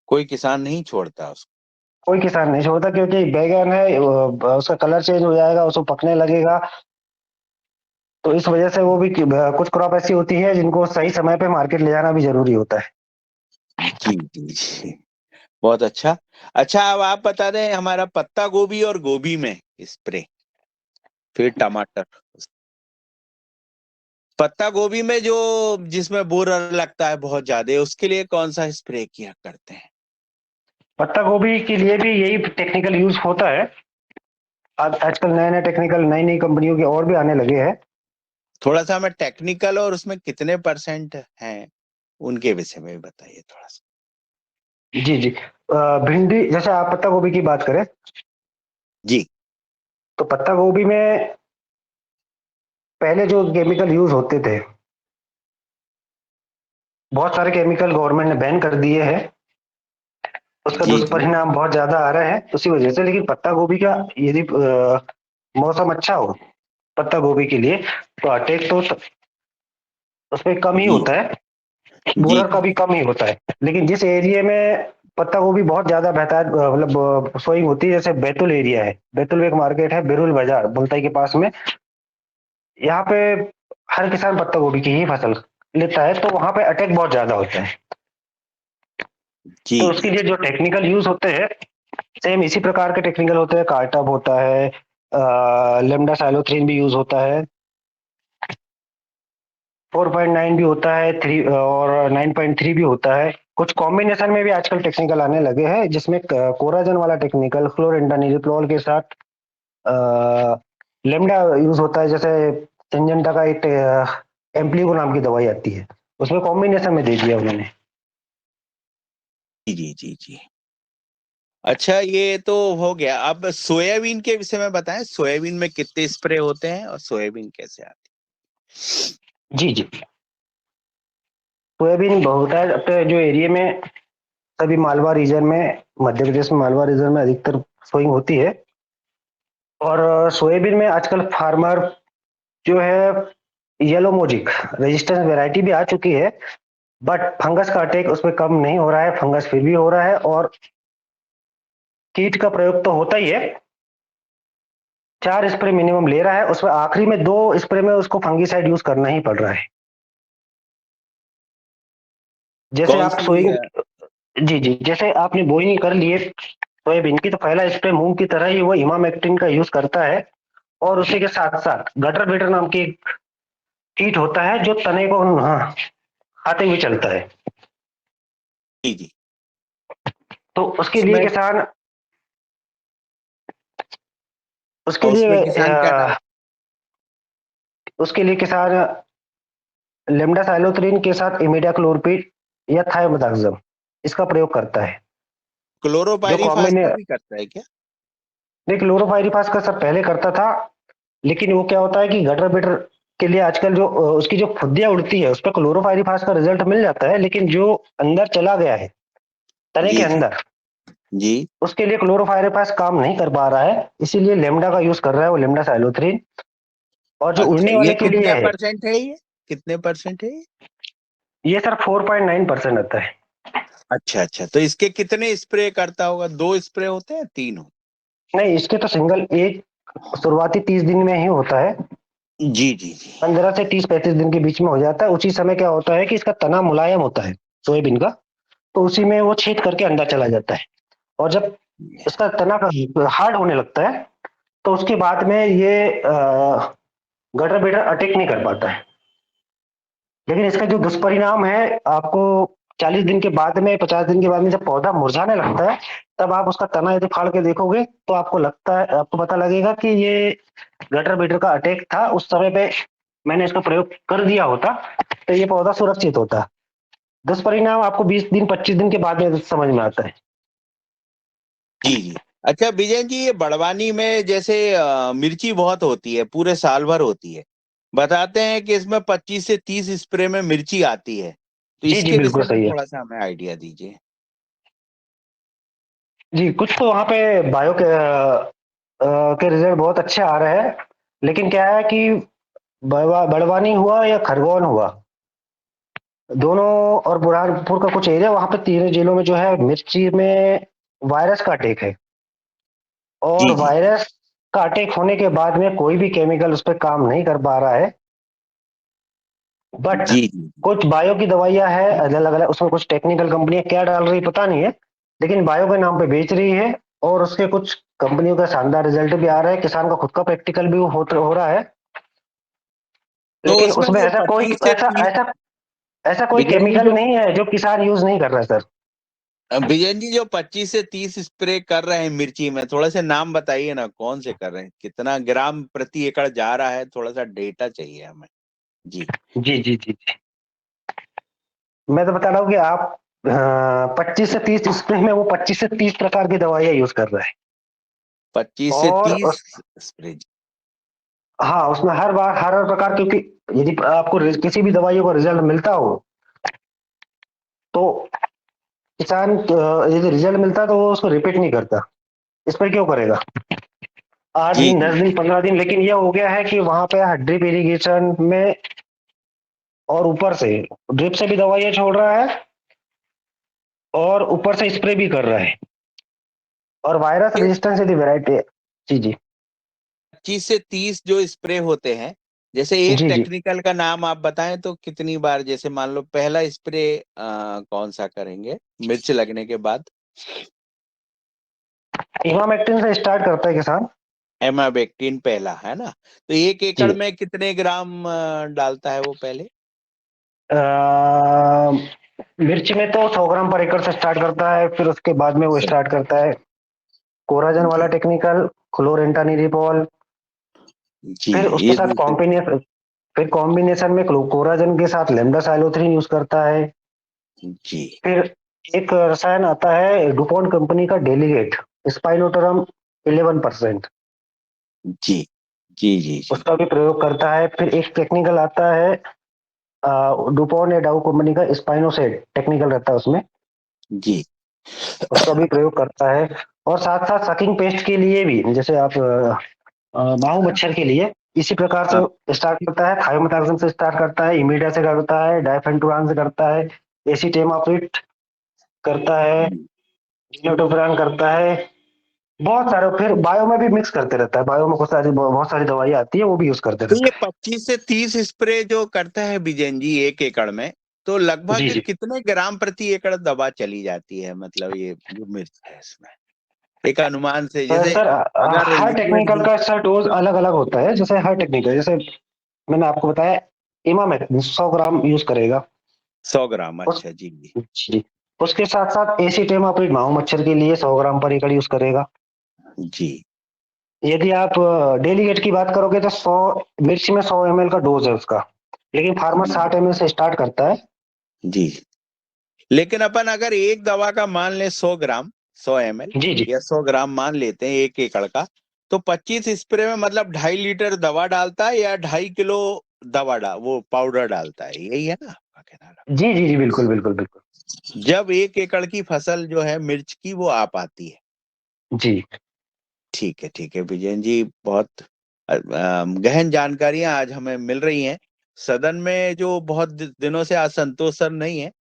कोई किसान नहीं छोड़ता उसको। कोई किसान नहीं छोड़ता, क्योंकि बैगन है उसका कलर चेंज हो जाएगा, उसको पकने लगेगा। तो इस वजह से वो भी कुछ क्रॉप ऐसी होती है जिनको सही समय पे मार्केट ले जाना भी जरूरी होता है। जी जी जी, बहुत अच्छा। अच्छा, अब आप बता दें हमारा पत्ता गोभी और गोभी में स्प्रे, फिर टमाटर। पत्ता गोभी में जो जिसमें बोरर लगता है बहुत ज्यादा, उसके लिए कौन सा स्प्रे किया करते हैं? पत्ता गोभी के लिए भी यही टेक्निकल यूज होता है। आज आजकल नए नए टेक्निकल नई नई कंपनियों के और भी आने लगे हैं। थोड़ा सा हमें टेक्निकल और उसमें कितने % हैं उनके विषय में भी बताइए थोड़ा सा। जी जी। भिंडी, जैसे आप पत्ता गोभी की बात करें जी तो पत्ता गोभी में पहले जो केमिकल यूज होते थे, बहुत सारे केमिकल गवर्नमेंट ने बैन कर दिए हैं। उसका जी जी दुष्परिणाम बहुत ज्यादा आ रहे हैं उसी वजह से। लेकिन पत्ता गोभी का यदि मौसम अच्छा हो पत्ता गोभी के लिए, तो अटैक तो उसमें कम ही जी होता है, जी बोरर का भी कम ही होता है। लेकिन जिस एरिया में पत्ता गोभी बहुत ज्यादा बेहतर मतलब सोइंग होती है, जैसे बैतुल एरिया है, बैतुल में एक मार्केट है बिरुल बाजार बुलताई के पास में, यहाँ पे हर किसान पत्ता गोभी की ही फसल लेता है, तो वहां पे अटैक बहुत ज्यादा होता है। जी तो जी उसके लिए जो टेक्निकल यूज होते हैं, सेम इसी प्रकार के टेक्निकल होते हैं। कार्टअप होता है, लेमडा साइलोथ्रीन भी यूज होता है, 4.9 भी होता है, 3 और 9.3 भी होता है। कुछ कॉम्बिनेशन में भी आजकल टेक्निकल आने लगे हैं, जिसमें कोराजन वाला टेक्निकल क्लोरेंडानिलिप्रोल के साथ लेमडा यूज होता है। जैसे सिंजेंटा का एक एम्प्लीगो नाम की दवाई आती है, उसमें कॉम्बिनेशन में दे दिया उन्होंने। जी जी जी। अच्छा, ये तो हो गया। अब सोयाबीन के विषय में बताएं, सोयाबीन में कितने स्प्रे होते हैं और सोयाबीन कैसे आती जी जी। सोयाबीन बहुत है अपने जो एरिया में, सभी मालवा रीजन में, मध्य प्रदेश में मालवा रीजन में अधिकतर सोइंग होती है। और सोयाबीन में आजकल फार्मर जो है येलो मोजिक रेजिस्टेंस वैरायटी भी आ चुकी है, बट फंगस का अटैक उसमें कम नहीं हो रहा है, फंगस फिर भी हो रहा है। और कीट का प्रयोग तो होता ही है, 4 स्प्रे मिनिमम ले रहा है, उसमें आखिरी में 2 स्प्रे में उसको फंगीसाइड यूज करना ही पड़ रहा है। जैसे कौन आप सी सोइंग, जी जी, जैसे आपने बोइंग कर लिए सोयाबीन की, तो पहला स्प्रे मूंग की तरह ही वो इमामेक्टिन का यूज करता है। और उसी के साथ साथ गटर बीटर नाम की एक कीट होता है जो तने को खाते हुए चलता है। जी जी। तो उसके लिए उसमें किसान उसके और उसमें लिए किसान क्या डाल? उसके लिए किसान लेमडा साइलोथ्रीन के साथ इमिडाक्लोरपिड या थायोमेथाक्सम इसका प्रयोग करता है। जो क्लोरोपाइरीफास कॉमन, का भी करता है क्या? नहीं, क्लोरोपाइरीफास का सब पहले करता था। लेकिन वो क्या होता है कि गटर बिटर के लिए आजकल जो उसकी जो फुद्दियां उड़ती है उस पर क्लोरोपाइरीफास का रिजल्ट मिल जाता है, लेकिन जो अंदर चला गया है तने के जी जी अंदर, जी। उसके लिए क्लोरोपाइरीफास काम नहीं कर पा रहा है, इसीलिए लेमडा का यूज कर रहा है वो, लेमडा साइलोथ्रीन। और जो अच्छा, उड़ने ये वाले के लिए कितने है, % है? ये कितने % है ये? ये सर 4.9% आता है। अच्छा अच्छा, तो इसके कितने स्प्रे करता होगा? 2 स्प्रे होते हैं, 3 हो? नहीं, इसके तो सिंगल एक शुरुआती 30 दिन में ही होता है, जी जी जी 15 से 30-35 दिन के बीच में हो जाता है। उसी समय क्या होता है कि इसका तना मुलायम होता है सोयाबीन का, तो उसी में वो छेद करके अंदर चला जाता है। और जब इसका तना हार्ड होने लगता है, तो उसके बाद में ये गटर बेटर अटैक नहीं कर पाता है। लेकिन इसका जो दुष्परिणाम है, आपको 40 दिन के बाद में, 50 दिन के बाद में जब पौधा मुरझाने लगता है, तब आप उसका तना यदि फाड़ के देखोगे तो आपको पता लगेगा कि ये गटर बीटर का अटैक था। उस समय पे मैंने इसका प्रयोग कर दिया होता तो ये पौधा सुरक्षित होता। दुष्परिणाम आपको 20 दिन 25 दिन के बाद में समझ में आता है। जी जी। अच्छा विजय जी, ये बड़वानी में जैसे मिर्ची बहुत होती है, पूरे साल भर होती है, बताते हैं कि इसमें 25 से 30 स्प्रे में मिर्ची आती है, तो जी जी, इसके बिल्कुल विषय में सही है। थोड़ा सा हमें आइडिया दीजिए। जी, कुछ तो वहाँ पे बायो के रिजल्ट बहुत अच्छे आ रहे हैं। लेकिन क्या है कि बड़वानी हुआ या खरगोन हुआ, दोनों और बुरहानपुर का कुछ एरिया, वहां पे तीनों जिलों में जो है मिर्ची में वायरस का अटैक है। और जी जी वायरस का अटैक होने के बाद में कोई भी केमिकल उस पर काम नहीं कर पा रहा है। बट जी जी कुछ बायो की दवाइयां है अलग अलग, उसमें कुछ टेक्निकल कंपनियां क्या डाल रही पता नहीं है, लेकिन बायो के नाम पे बेच रही है। और उसके कुछ कंपनियों का शानदार रिजल्ट भी आ रहा है, किसान का खुद का प्रैक्टिकल भी हो रहा है। तो लेकिन उसमें उसमें जो ऐसा कोई 25 से ऐसा 30 ऐसा ऐसा कोई विजय जी केमिकल जो नहीं है जो किसान यूज नहीं कर रहा है, सर। विजय जी जो 25 से 30 स्प्रे कर रहे हैं मिर्ची में, थोड़ा सा नाम बताइए ना, कौन से कर रहे हैं, कितना ग्राम प्रति एकड़ जा रहा है, थोड़ा सा डेटा चाहिए हमें। जी जी जी जी जी। मैं तो बता रहा हूँ कि आप 25 से 30 स्प्रे में वो 25 से 30 प्रकार की दवाइयां यूज कर रहा है। 25 से और 30 स्प्रे। हाँ, उसमें हर बार हर हर प्रकार, क्योंकि यदि आपको किसी भी दवाइयों का रिजल्ट मिलता हो तो किसान यदि रिजल्ट मिलता है तो वो उसको रिपीट नहीं करता। इस पर क्यों करेगा 8 जी दिन जी 10 दिन 15 दिन। लेकिन यह हो गया है कि वहां पे ड्रिप इरिगेशन में और ऊपर से ड्रिप से भी दवाइयां छोड़ रहा है और ऊपर से स्प्रे भी कर रहा है। और वायरस ये रेजिस्टेंस यदि वैरायटी। जी जी 25 से 30 जो स्प्रे होते हैं, जैसे एक जी जी। टेक्निकल का नाम आप बताएं तो कितनी बार, जैसे मान लो पहला स्प्रे कौन सा करेंगे मिर्च लगने के बाद? इमामेक्टिन से स्टार्ट करता है किसान। एमाबेक्टिन पहला है ना, तो 1 एकड़ जी। में कितने ग्राम डालता है वो पहले? अ, मिर्च में तो 100 ग्राम पर एकड़ से स्टार्ट करता है, फिर उसके बाद में वो स्टार्ट करता है कोराजन वाला जी टेक्निकल, क्लोरेंटानिरिपॉल। जी फिर उसके ये साथ दूसरे। कॉम्बिनेशन फिर कॉम्बिनेशन में कोराजन के साथ लेमडासाइलोथ्रीन यूज करता है। जी फिर एक रसायन आता है डुपॉन्ट कंपनी का डेलीगेट, स्पाइनोटोरम 11%, जी जी जी जी उसका भी प्रयोग करता है। फिर एक टेक्निकल आता है डुपॉन्ट या डाउ कंपनी का स्पाइनोसेट टेक्निकल रहता है उसमें, जी उसका भी प्रयोग करता है। और साथ साथ सकिंग पेस्ट के लिए भी, जैसे आप माहू मच्छर के लिए इसी प्रकार हाँ, से स्टार्ट करता है, थायोमेथाक्सिन से स्टार्ट करता है, इमीडा से करता है, डायफेंटुरान से करता है, एसीटेमाप्रिड करता है, डिनोटोफेरान करता है। बहुत सारे, फिर बायो में भी मिक्स करते रहता है, बायो में बहुत सारी दवाइयां आती है वो भी यूज करते तो रहता ये 25 से 30 स्प्रे जो करता है बिजेन जी 1 एकड़ में, तो है। जी लगभग जी। कितने ग्राम प्रति एकड़ दवा चली जाती है, मतलब ये जो मिर्च है इसमें एक अनुमान से, जैसे सर अगर हर लिक्विड टेक्निकल का सर डोज अलग अलग होता है। जैसे हर टेक्निकल, जैसे मैंने आपको बताया इमामेक्टिन 100 ग्राम यूज करेगा। 100 ग्राम, उस अच्छा जी जी जी, उसके साथ साथ एसीटेमाप्रिड माहू मच्छर के लिए 100 ग्राम पर एकड़ यूज करेगा। जी यदि आप डेलीगेट की बात करोगे तो 100 मिर्च में 100 ml का डोज है उसका, लेकिन फार्मर 60 ml से स्टार्ट करता है। जी। लेकिन अपन अगर एक दवा का मान ले 100 ग्राम, 100 ml जी जी। या 100 ग्राम मान लेते हैं 1 एकड़ का, तो 25 स्प्रे में मतलब 2.5 लीटर दवा डालता है या 2.5 किलो दवा वो पाउडर डालता है, यही है ना आपका कहना? जी जी जी बिल्कुल बिल्कुल बिल्कुल। जब 1 एकड़ की फसल जो है मिर्च की वो आ पाती है। जी ठीक है विजयन जी, बहुत गहन जानकारियां आज हमें मिल रही हैं। सदन में जो बहुत दिनों से असंतोष सर नहीं है,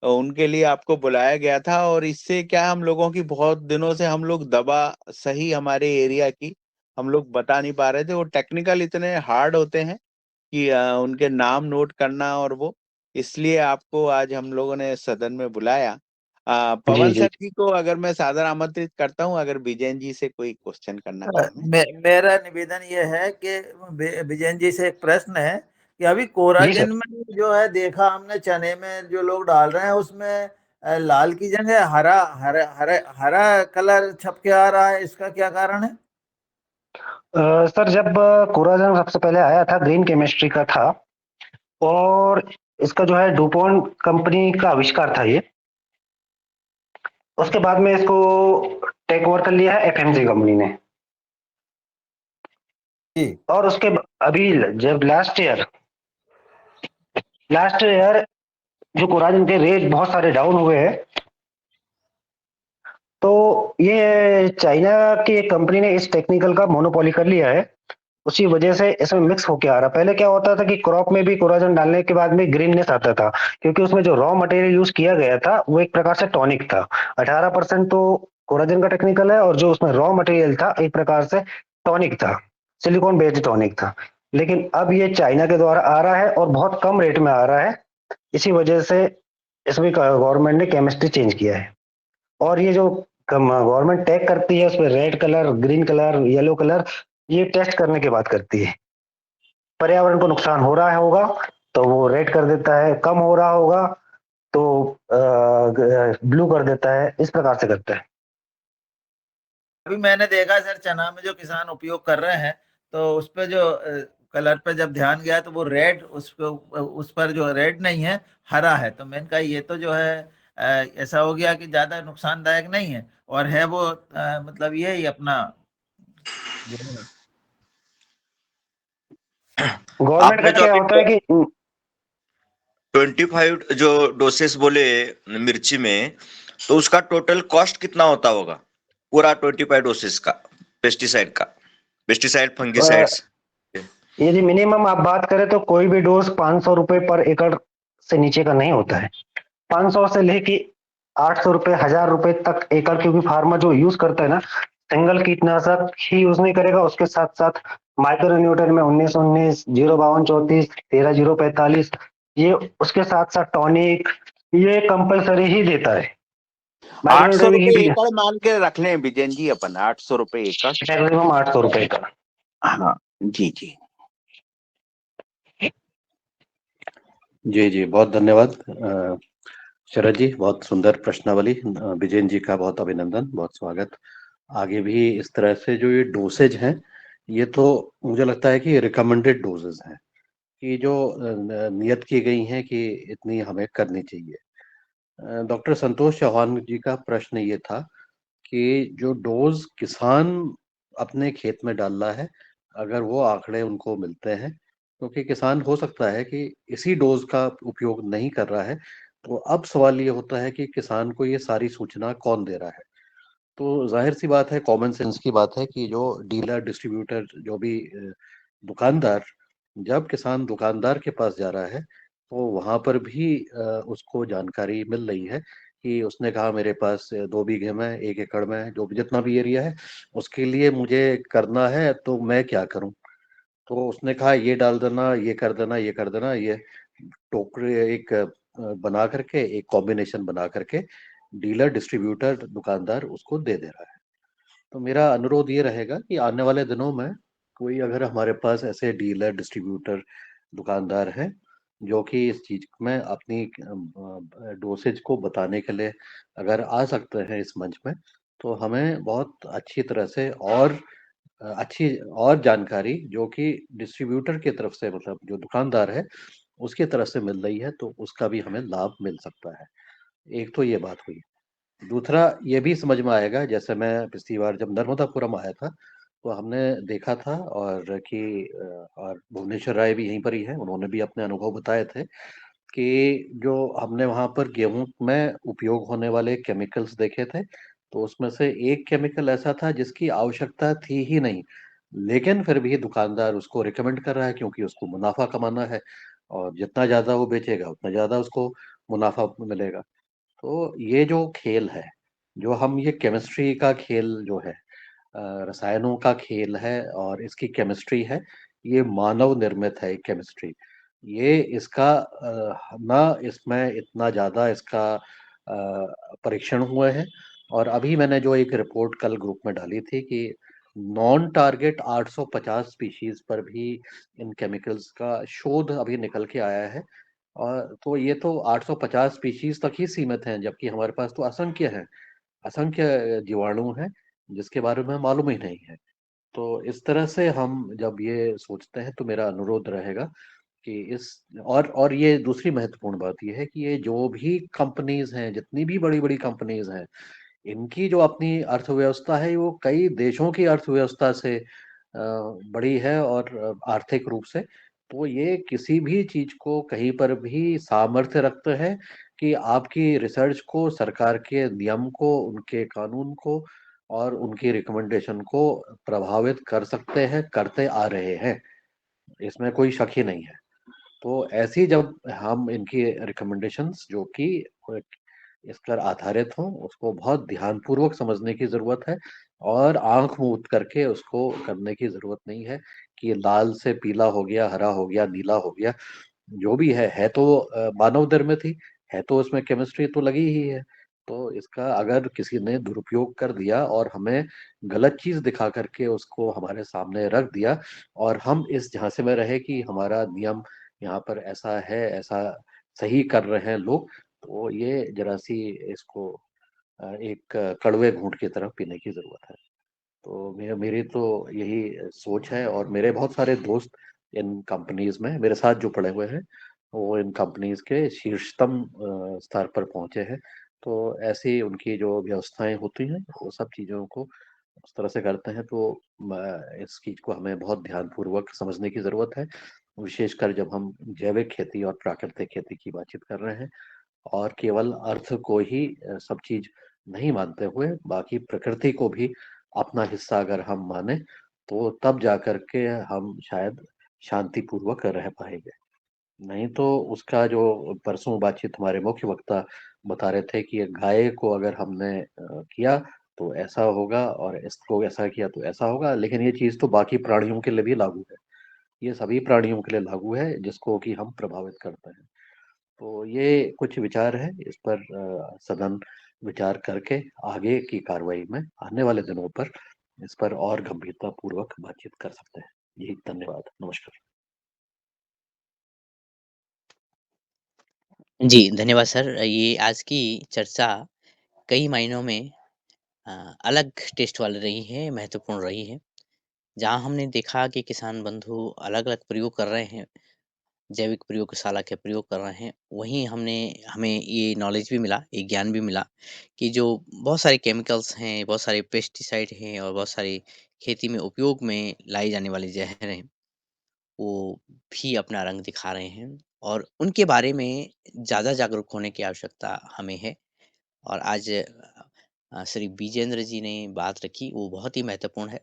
उनके लिए आपको बुलाया गया था, और इससे क्या हम लोगों की बहुत दिनों से हम लोग दवा सही हमारे एरिया की हम लोग बता नहीं पा रहे थे, वो टेक्निकल इतने हार्ड होते हैं कि उनके नाम नोट करना, और वो इसलिए आपको आज हम लोगों ने सदन में बुलाया। जी पवन जी। सर जी को अगर मैं सादर आमंत्रित करता हूं, अगर विजयन जी से कोई क्वेश्चन करना चाहें। मेरा निवेदन ये है कि विजयन जी से एक प्रश्न है कि अभी जी कोराजिन सर। में जो है देखा हमने चने में जो लोग डाल रहे हैं उसमें लाल की जगह हरा हरा हरा हरा कलर छप के आ रहा है, इसका क्या कारण है? सर जब कोराजन सबसे पहले आया था ग्रीन केमिस्ट्री का था, और इसका जो है डुपॉन्ट कंपनी का आविष्कार था ये। उसके बाद में इसको टेक ओवर कर लिया है एफएमसी कंपनी ने। जी और उसके अभी जब लास्ट ईयर जो कोराजिन के रेट बहुत सारे डाउन हुए हैं, तो ये चाइना की एक कंपनी ने इस टेक्निकल का मोनोपोली कर लिया है। उसी वजह से इसमें मिक्स होके आ रहा। पहले क्या होता था कि क्रॉप में भी कोराजन डालने के बाद में ग्रीननेस आता था, क्योंकि उसमें जो रॉ मटेरियल यूज किया गया था वो एक प्रकार से टॉनिक था। 18% तो कोराजन का टेक्निकल है, और जो उसमें रॉ मटेरियल था एक प्रकार से टॉनिक था, सिलिकॉन बेस्ड टॉनिक था। लेकिन अब ये चाइना के द्वारा आ रहा है और बहुत कम रेट में आ रहा है। इसी वजह से इसमें गवर्नमेंट ने केमिस्ट्री चेंज किया है। और ये जो गवर्नमेंट टैग करती है, उसमें red colour, green colour, yellow colour, ये टेस्ट करने के बाद करती है। पर्यावरण को नुकसान हो रहा होगा तो वो रेड कर देता है, कम हो रहा होगा तो ब्लू कर देता है, इस प्रकार से करता है। अभी मैंने देखा सर, चना में जो किसान उपयोग कर रहे हैं, तो उस पे जो कलर पे जब ध्यान गया तो वो रेड, उस पर जो रेड नहीं है, हरा है। तो मैंने कहा ये तो जो है ऐसा हो गया कि ज्यादा नुकसानदायक नहीं है, और है वो मतलब ये ही अपना जो है। गवर्नमेंट का आपने जो क्या अभी होता है कि 25 जो डोसेस बोले मिर्ची में, तो उसका टोटल कॉस्ट कितना होता होगा पूरा 25 डोसेस का, पेस्टिसाइड फंगिसाइड्स? यदि मिनिमम आप बात करें तो कोई भी डोज 500 रुपए पर एकड़ से नीचे का नहीं होता है। 500 से लेके 800 रुपए, 1000 रुपए तक एकड़, क्योंकि फार्मर जो यूज करता है ना, सिंगल कीटनाशक ही यूज नहीं करेगा, उसके साथ साथ माइक्रो न्यूटन में 1919, 05234, 13045, ये उसके साथ साथ टॉनिक, ये कंपलसरी ही देता है। 800 माइक्रो रुपए न्यूटन एकड़ मान के रख लें विजयन जी, अपन 800 रुपए एकड़। मैक्सिमम 800 रुपए का। हाँ जी जी। जी जी, बहुत धन्यवाद शरद जी, बहुत सुंदर प्रश्नावली। विजयन जी का बहुत अभिनंदन, बहुत स्वागत। आगे भी इस तरह से जो ये डोसेज हैं, ये तो मुझे लगता है कि रिकमेंडेड डोजेज हैं, कि जो नियत की गई हैं कि इतनी हमें करनी चाहिए। डॉक्टर संतोष चौहान जी का प्रश्न ये था कि जो डोज किसान अपने खेत में डाल रहा है, अगर वो आंकड़े उनको मिलते हैं, क्योंकि किसान हो सकता है कि इसी डोज का उपयोग नहीं कर रहा है, तो अब सवाल ये होता है कि किसान को ये सारी सूचना कौन दे रहा है। तो जाहिर सी बात है, कॉमन सेंस की बात है कि जो डीलर डिस्ट्रीब्यूटर, जो भी दुकानदार, जब किसान दुकानदार के पास जा रहा है तो वहां पर भी उसको जानकारी मिल रही है कि उसने कहा मेरे पास 2 बीघे में, 1 एकड़ में, जो भी जितना भी एरिया है उसके लिए मुझे करना है, तो मैं क्या करूं। तो उसने कहा ये डाल देना, ये कर देना, ये कर देना, ये टोकरे एक बना करके, एक कॉम्बिनेशन बना करके डीलर डिस्ट्रीब्यूटर दुकानदार उसको दे दे रहा है। तो मेरा अनुरोध ये रहेगा कि आने वाले दिनों में कोई अगर हमारे पास ऐसे डीलर डिस्ट्रीब्यूटर दुकानदार हैं जो कि इस चीज में अपनी डोसेज को बताने के लिए अगर आ सकते हैं इस मंच में, तो हमें बहुत अच्छी तरह से और अच्छी और जानकारी जो कि डिस्ट्रीब्यूटर की तरफ से, मतलब जो दुकानदार है उसकी तरफ से मिल रही है, तो उसका भी हमें लाभ मिल सकता है। एक तो ये बात हुई। दूसरा ये भी समझ में आएगा, जैसे मैं पिछली बार जब नर्मदापुरम आया था तो हमने देखा था, और कि और भुवनेश्वर राय भी यहीं पर ही है, उन्होंने भी अपने अनुभव बताए थे कि जो हमने वहाँ पर गेहूं में उपयोग होने वाले केमिकल्स देखे थे, तो उसमें से एक केमिकल ऐसा था जिसकी आवश्यकता थी ही नहीं, लेकिन फिर भी दुकानदार उसको रिकमेंड कर रहा है क्योंकि उसको मुनाफा कमाना है, और जितना ज्यादा वो बेचेगा उतना ज्यादा उसको मुनाफा मिलेगा। तो ये जो खेल है, जो हम ये केमिस्ट्री का खेल जो है, रसायनों का खेल है और इसकी केमिस्ट्री है, ये मानव निर्मित है केमिस्ट्री। ये इसका ना इसमें इतना ज़्यादा इसका परीक्षण हुए हैं। और अभी मैंने जो एक रिपोर्ट कल ग्रुप में डाली थी कि नॉन टारगेट 850 स्पीशीज पर भी इन केमिकल्स का शोध अभी निकल के आया है। और तो ये तो 850 स्पीशीज तक ही सीमित हैं, जबकि हमारे पास तो असंख्य हैं, असंख्य जीवाणु हैं जिसके बारे में मालूम ही नहीं है। तो इस तरह से हम जब ये सोचते हैं तो मेरा अनुरोध रहेगा कि इस और ये दूसरी महत्वपूर्ण बात ये है कि ये जो भी कंपनीज हैं, जितनी भी बड़ी बड़ी कंपनीज हैं, इनकी जो अपनी अर्थव्यवस्था है वो कई देशों की अर्थव्यवस्था से बड़ी है, और आर्थिक रूप से। तो ये किसी भी चीज को कहीं पर भी सामर्थ्य रखते हैं कि आपकी रिसर्च को, सरकार के नियम को, उनके कानून को और उनकी रिकमेंडेशन को प्रभावित कर सकते हैं, करते आ रहे हैं, इसमें कोई शक ही नहीं है। तो ऐसी जब हम इनकी रिकमेंडेशंस जो कि इस पर आधारित हों, उसको बहुत ध्यानपूर्वक समझने की ज़रूरत है और आँख मूंद करके उसको करने की ज़रूरत नहीं है कि लाल से पीला हो गया, हरा हो गया, नीला हो गया। जो भी है तो मानव निर्मित ही, है तो उसमें केमिस्ट्री तो लगी ही है। तो इसका अगर किसी ने दुरुपयोग कर दिया और हमें गलत चीज़ दिखा करके उसको हमारे सामने रख दिया और हम इस झांसे में रहे कि हमारा नियम यहाँ पर ऐसा है, ऐसा सही कर रहे हैं लोग, तो ये ज़रा-सी इसको एक कड़वे घूँट की तरह पीने की ज़रूरत है। तो मेरी तो यही सोच है और मेरे बहुत सारे दोस्त इन कंपनीज में मेरे साथ जो पढ़े हुए हैं वो इन कंपनीज के शीर्षतम स्तर पर पहुंचे हैं। तो ऐसी उनकी जो व्यवस्थाएं होती हैं वो सब चीज़ों को उस तरह से करते हैं। तो इस चीज़ को हमें बहुत ध्यानपूर्वक समझने की ज़रूरत है, विशेषकर जब हम जैविक खेती और प्राकृतिक खेती की बातचीत कर रहे हैं और केवल अर्थ को ही सब चीज नहीं मानते हुए बाकी प्रकृति को भी अपना हिस्सा अगर हम माने तो तब जाकर के हम शायद शांतिपूर्वक रह पाएंगे। नहीं तो उसका जो परसों बातचीत हमारे मुख्य वक्ता बता रहे थे कि गाय को अगर हमने किया तो ऐसा होगा और इसको ऐसा किया तो ऐसा होगा, लेकिन ये चीज तो बाकी प्राणियों के लिए भी लागू है। ये सभी प्राणियों के लिए लागू है जिसको कि हम प्रभावित करते हैं। तो ये कुछ विचार है, इस पर सदन विचार करके आगे की कार्रवाई में आने वाले दिनों पर इस पर और गंभीरता पूर्वक बातचीत कर सकते हैं। यही, धन्यवाद, नमस्कार। जी, धन्यवाद सर। ये आज की चर्चा कई मायनों में अलग टेस्ट वाली रही है, महत्वपूर्ण रही है। जहाँ हमने देखा कि किसान बंधु अलग-अलग प्रयोग कर रहे हैं, जैविक प्रयोगशाला के प्रयोग कर रहे हैं, वहीं हमें ये नॉलेज भी मिला, ये ज्ञान भी मिला कि जो बहुत सारे केमिकल्स हैं, बहुत सारे पेस्टिसाइड हैं और बहुत सारी खेती में उपयोग में लाई जाने वाली जहर हैं, वो भी अपना रंग दिखा रहे हैं और उनके बारे में ज़्यादा जागरूक होने की आवश्यकता हमें है। और आज श्री विजेंद्र जी ने बात रखी, वो बहुत ही महत्वपूर्ण है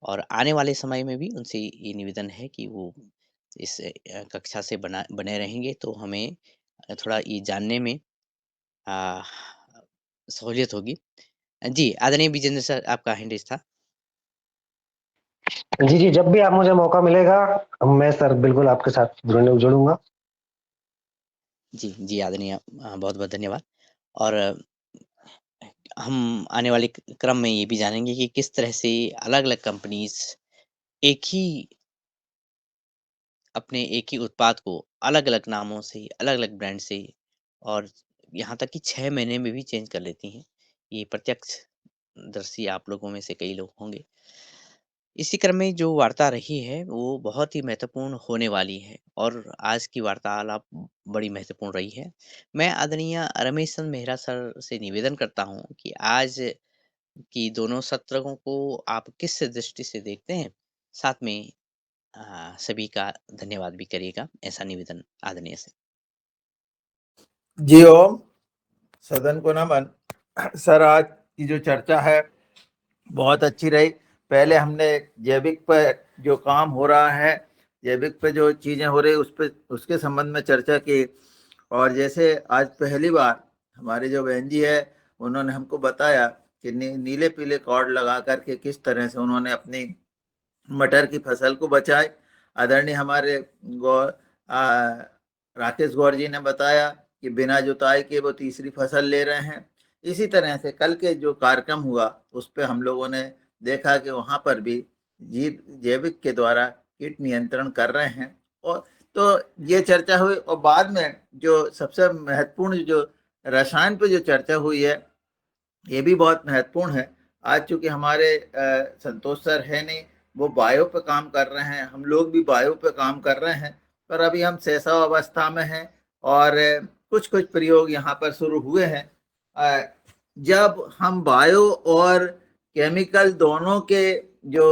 और आने वाले समय में भी उनसे ये निवेदन है कि वो इस कक्षा से बने रहेंगे तो हमें थोड़ा ये जानने में अ, सहूलियत होगी। जी, आदरणीय विजेंद्र सर आपका हैंड रेज़ था। जी, जी, जब भी आप मुझे मौका मिलेगा, मैं सर बिल्कुल आपके साथ जुड़ूँगा। जी, जी, आदरणीय बहुत-बहुत धन्यवाद और हम आने वाले क्रम में ये भी जानेंगे कि किस तरह से अलग-अलग कंपनीज़ एक ही अपने एक ही उत्पाद को अलग-अलग नामों से, अलग-अलग ब्रांड से और यहाँ तक कि 6 महीने में भी चेंज कर लेती हैं। ये प्रत्यक्षदर्शी आप लोगों में से कई लोग होंगे। इसी क्रम में जो वार्ता रही है, वो बहुत ही महत्वपूर्ण होने वाली है और आज की वार्तालाप बड़ी महत्वपूर्ण रही है। मैं आदरणीय रमेश चंद्र मेहरा सर से निवेदन करता हूँ कि आज की दोनों सत्रों को आप किस दृष्टि से देखते हैं? साथ में सभी का धन्यवाद भी करिएगा, ऐसा निवेदन आदरणीय से। जी ओम, सदन को नमन। सर, आज की जो चर्चा है बहुत अच्छी रही। पहले हमने जैविक पर जो काम हो रहा है, जैविक पे जो चीजें हो रही उस पे उसके संबंध में चर्चा की और जैसे आज पहली बार हमारे जो बहन जी है उन्होंने हमको बताया कि नीले पीले कॉर्ड लगा करके किस तरह से उन्होंने अपनी मटर की फसल को बचाए। आदरणीय हमारे राकेश गौर जी ने बताया कि बिना जुताई के वो तीसरी फसल ले रहे हैं। इसी तरह से कल के जो कार्यक्रम हुआ उस पे हम लोगों ने देखा कि वहाँ पर भी जैविक के द्वारा कीट नियंत्रण कर रहे हैं और तो ये चर्चा हुई और बाद में जो सबसे महत्वपूर्ण जो रसायन पे जो चर्चा हुई है ये भी बहुत महत्वपूर्ण है। आज चूंकि हमारे संतोष सर है नहीं, वो बायो पे काम कर रहे हैं, हम लोग भी बायो पे काम कर रहे हैं, पर अभी हम शैशव अवस्था में हैं और कुछ कुछ प्रयोग यहाँ पर शुरू हुए हैं। जब हम बायो और केमिकल दोनों के जो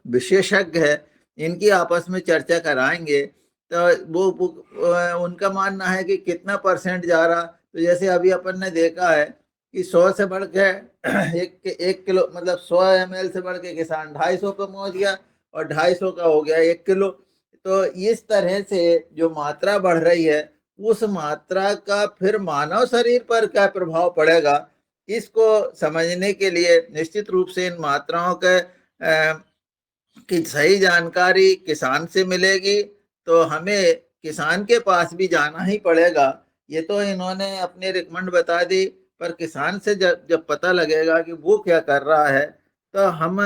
विशेषज्ञ है इनकी आपस में चर्चा कराएंगे तो वो उनका मानना है कि कितना परसेंट जा रहा, तो जैसे अभी अपन ने देखा है कि 100 से बढ़ के 1 किलो मतलब 100 ml से बढ़ के किसान 250 पे पहुंच गया और 250 का हो गया 1 किलो। तो इस तरह से जो मात्रा बढ़ रही है उस मात्रा का फिर मानव शरीर पर क्या प्रभाव पड़ेगा, इसको समझने के लिए निश्चित रूप से इन मात्राओं के की सही जानकारी किसान से मिलेगी। तो हमें किसान के पास भी जाना ही पड़ेगा। ये तो इन्होंने अपनी रिकमेंड बता दी, पर किसान से जब जब पता लगेगा कि वो क्या कर रहा है, तो हम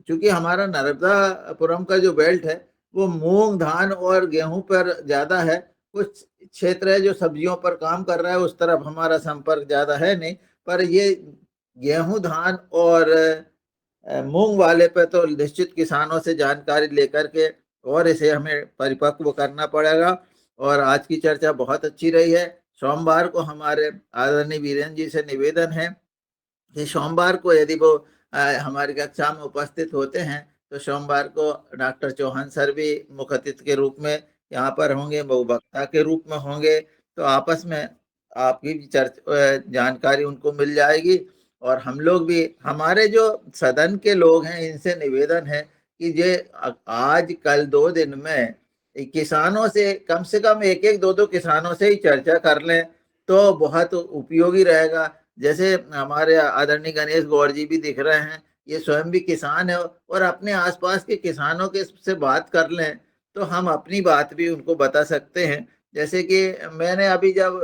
चूंकि हमारा नर्मदापुरम का जो बेल्ट है वो मूंग धान और गेहूं पर ज्यादा है। कुछ क्षेत्र है जो सब्जियों पर काम कर रहा है, उस तरफ हमारा संपर्क ज्यादा है नहीं। पर ये गेहूं धान और मूंग वाले पे तो निश्चित किसानों से जानकारी लेकर के और इसे हमें परिपक्व करना पड़ेगा। और आज की चर्चा बहुत अच्छी रही है। सोमवार को हमारे आदरणीय वीरेंद्र जी से निवेदन है कि सोमवार को यदि वो हमारी कक्षा में उपस्थित होते हैं तो सोमवार को डॉक्टर चौहान सर भी मुख्य अतिथि के रूप में यहाँ पर होंगे, वो वक्ता के रूप में होंगे। तो आपस में आपकी भी जानकारी उनको मिल जाएगी। और हम लोग भी, हमारे जो सदन के लोग हैं, इनसे निवेदन है कि ये आज कल 2 दिन में किसानों से कम एक एक दो किसानों से ही चर्चा कर लें तो बहुत उपयोगी रहेगा। जैसे हमारे आदरणीय गणेश गौड़ जी भी दिख रहे हैं, ये स्वयं भी किसान है और अपने आसपास के किसानों के से बात कर लें तो हम अपनी बात भी उनको बता सकते हैं। जैसे कि मैंने अभी जब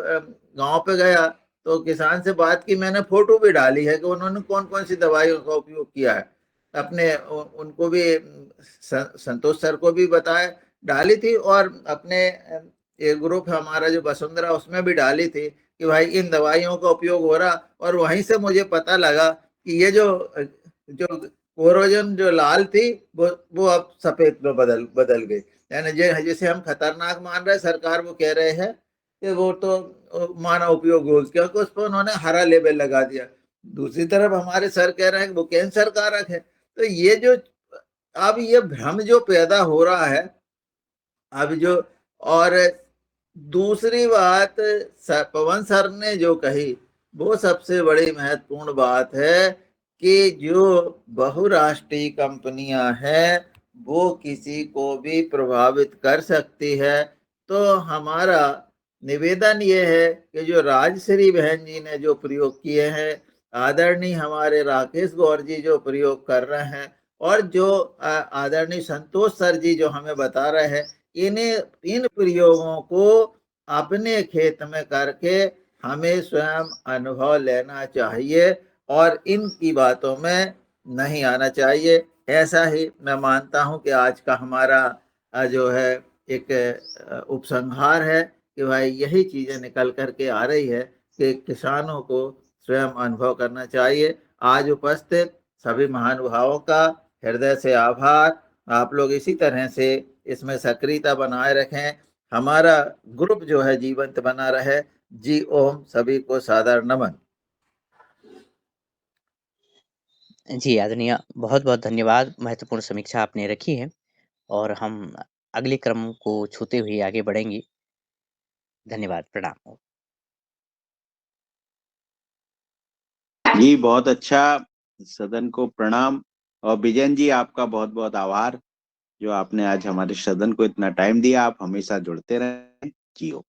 गांव पे गया तो किसान से बात की, मैंने फोटो भी डाली है कि उन्होंने कौन कौन सी दवाइयों का उपयोग किया है। अपने उनको भी संतोष सर को भी बताया, डाली थी। और अपने एक ग्रुप हमारा जो वसुंधरा उसमें भी डाली थी कि भाई इन दवाइयों का उपयोग हो रहा। और वहीं से मुझे पता लगा कि ये जो जो कोरोजन जो लाल थी वो अब सफेद में बदल गई। यानी जैसे हम खतरनाक मान रहे, सरकार वो कह रहे हैं कि वो तो मानव उपयोग हो, क्योंकि उस पर उन्होंने हरा लेबल लगा दिया। दूसरी तरफ हमारे सर कह रहे हैं कि वो कैंसर कारक है। तो ये जो अब ये भ्रम जो पैदा हो रहा है अब जो, और दूसरी बात पवन सर ने जो कही वो सबसे बड़ी महत्वपूर्ण बात है कि जो बहुराष्ट्रीय कंपनियां हैं वो किसी को भी प्रभावित कर सकती है। तो हमारा निवेदन ये है कि जो राजश्री बहन जी ने जो प्रयोग किए हैं, आदरणीय हमारे राकेश गौर जी जो प्रयोग कर रहे हैं, और जो आदरणीय संतोष सर जी जो हमें बता रहे हैं, इन प्रयोगों को अपने खेत में करके हमें स्वयं अनुभव लेना चाहिए और इनकी बातों में नहीं आना चाहिए। ऐसा ही मैं मानता हूं कि आज का हमारा जो है एक उपसंहार है कि भाई यही चीजें निकल करके आ रही है कि किसानों को स्वयं अनुभव करना चाहिए। आज उपस्थित सभी महानुभावों का हृदय से आभार। आप लोग इसी तरह से इसमें सक्रियता बनाए रखें, हमारा ग्रुप जो है जीवंत बना रहे। जी ओम। सभी को सादर नमन। जी आदरणीय, बहुत बहुत धन्यवाद। महत्वपूर्ण समीक्षा आपने रखी है और हम अगले क्रम को छूते हुए आगे बढ़ेंगे। धन्यवाद, प्रणाम। जी बहुत अच्छा, सदन को प्रणाम। और बिजन जी आपका बहुत बहुत आभार जो आपने आज हमारे सदन को इतना टाइम दिया। आप हमेशा जुड़ते रहें। जी ओम।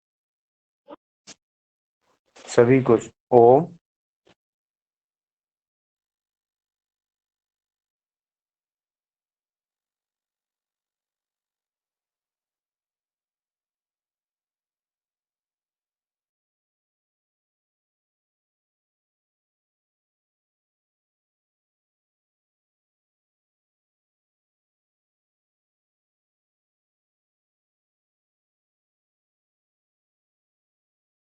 सभी को ओम।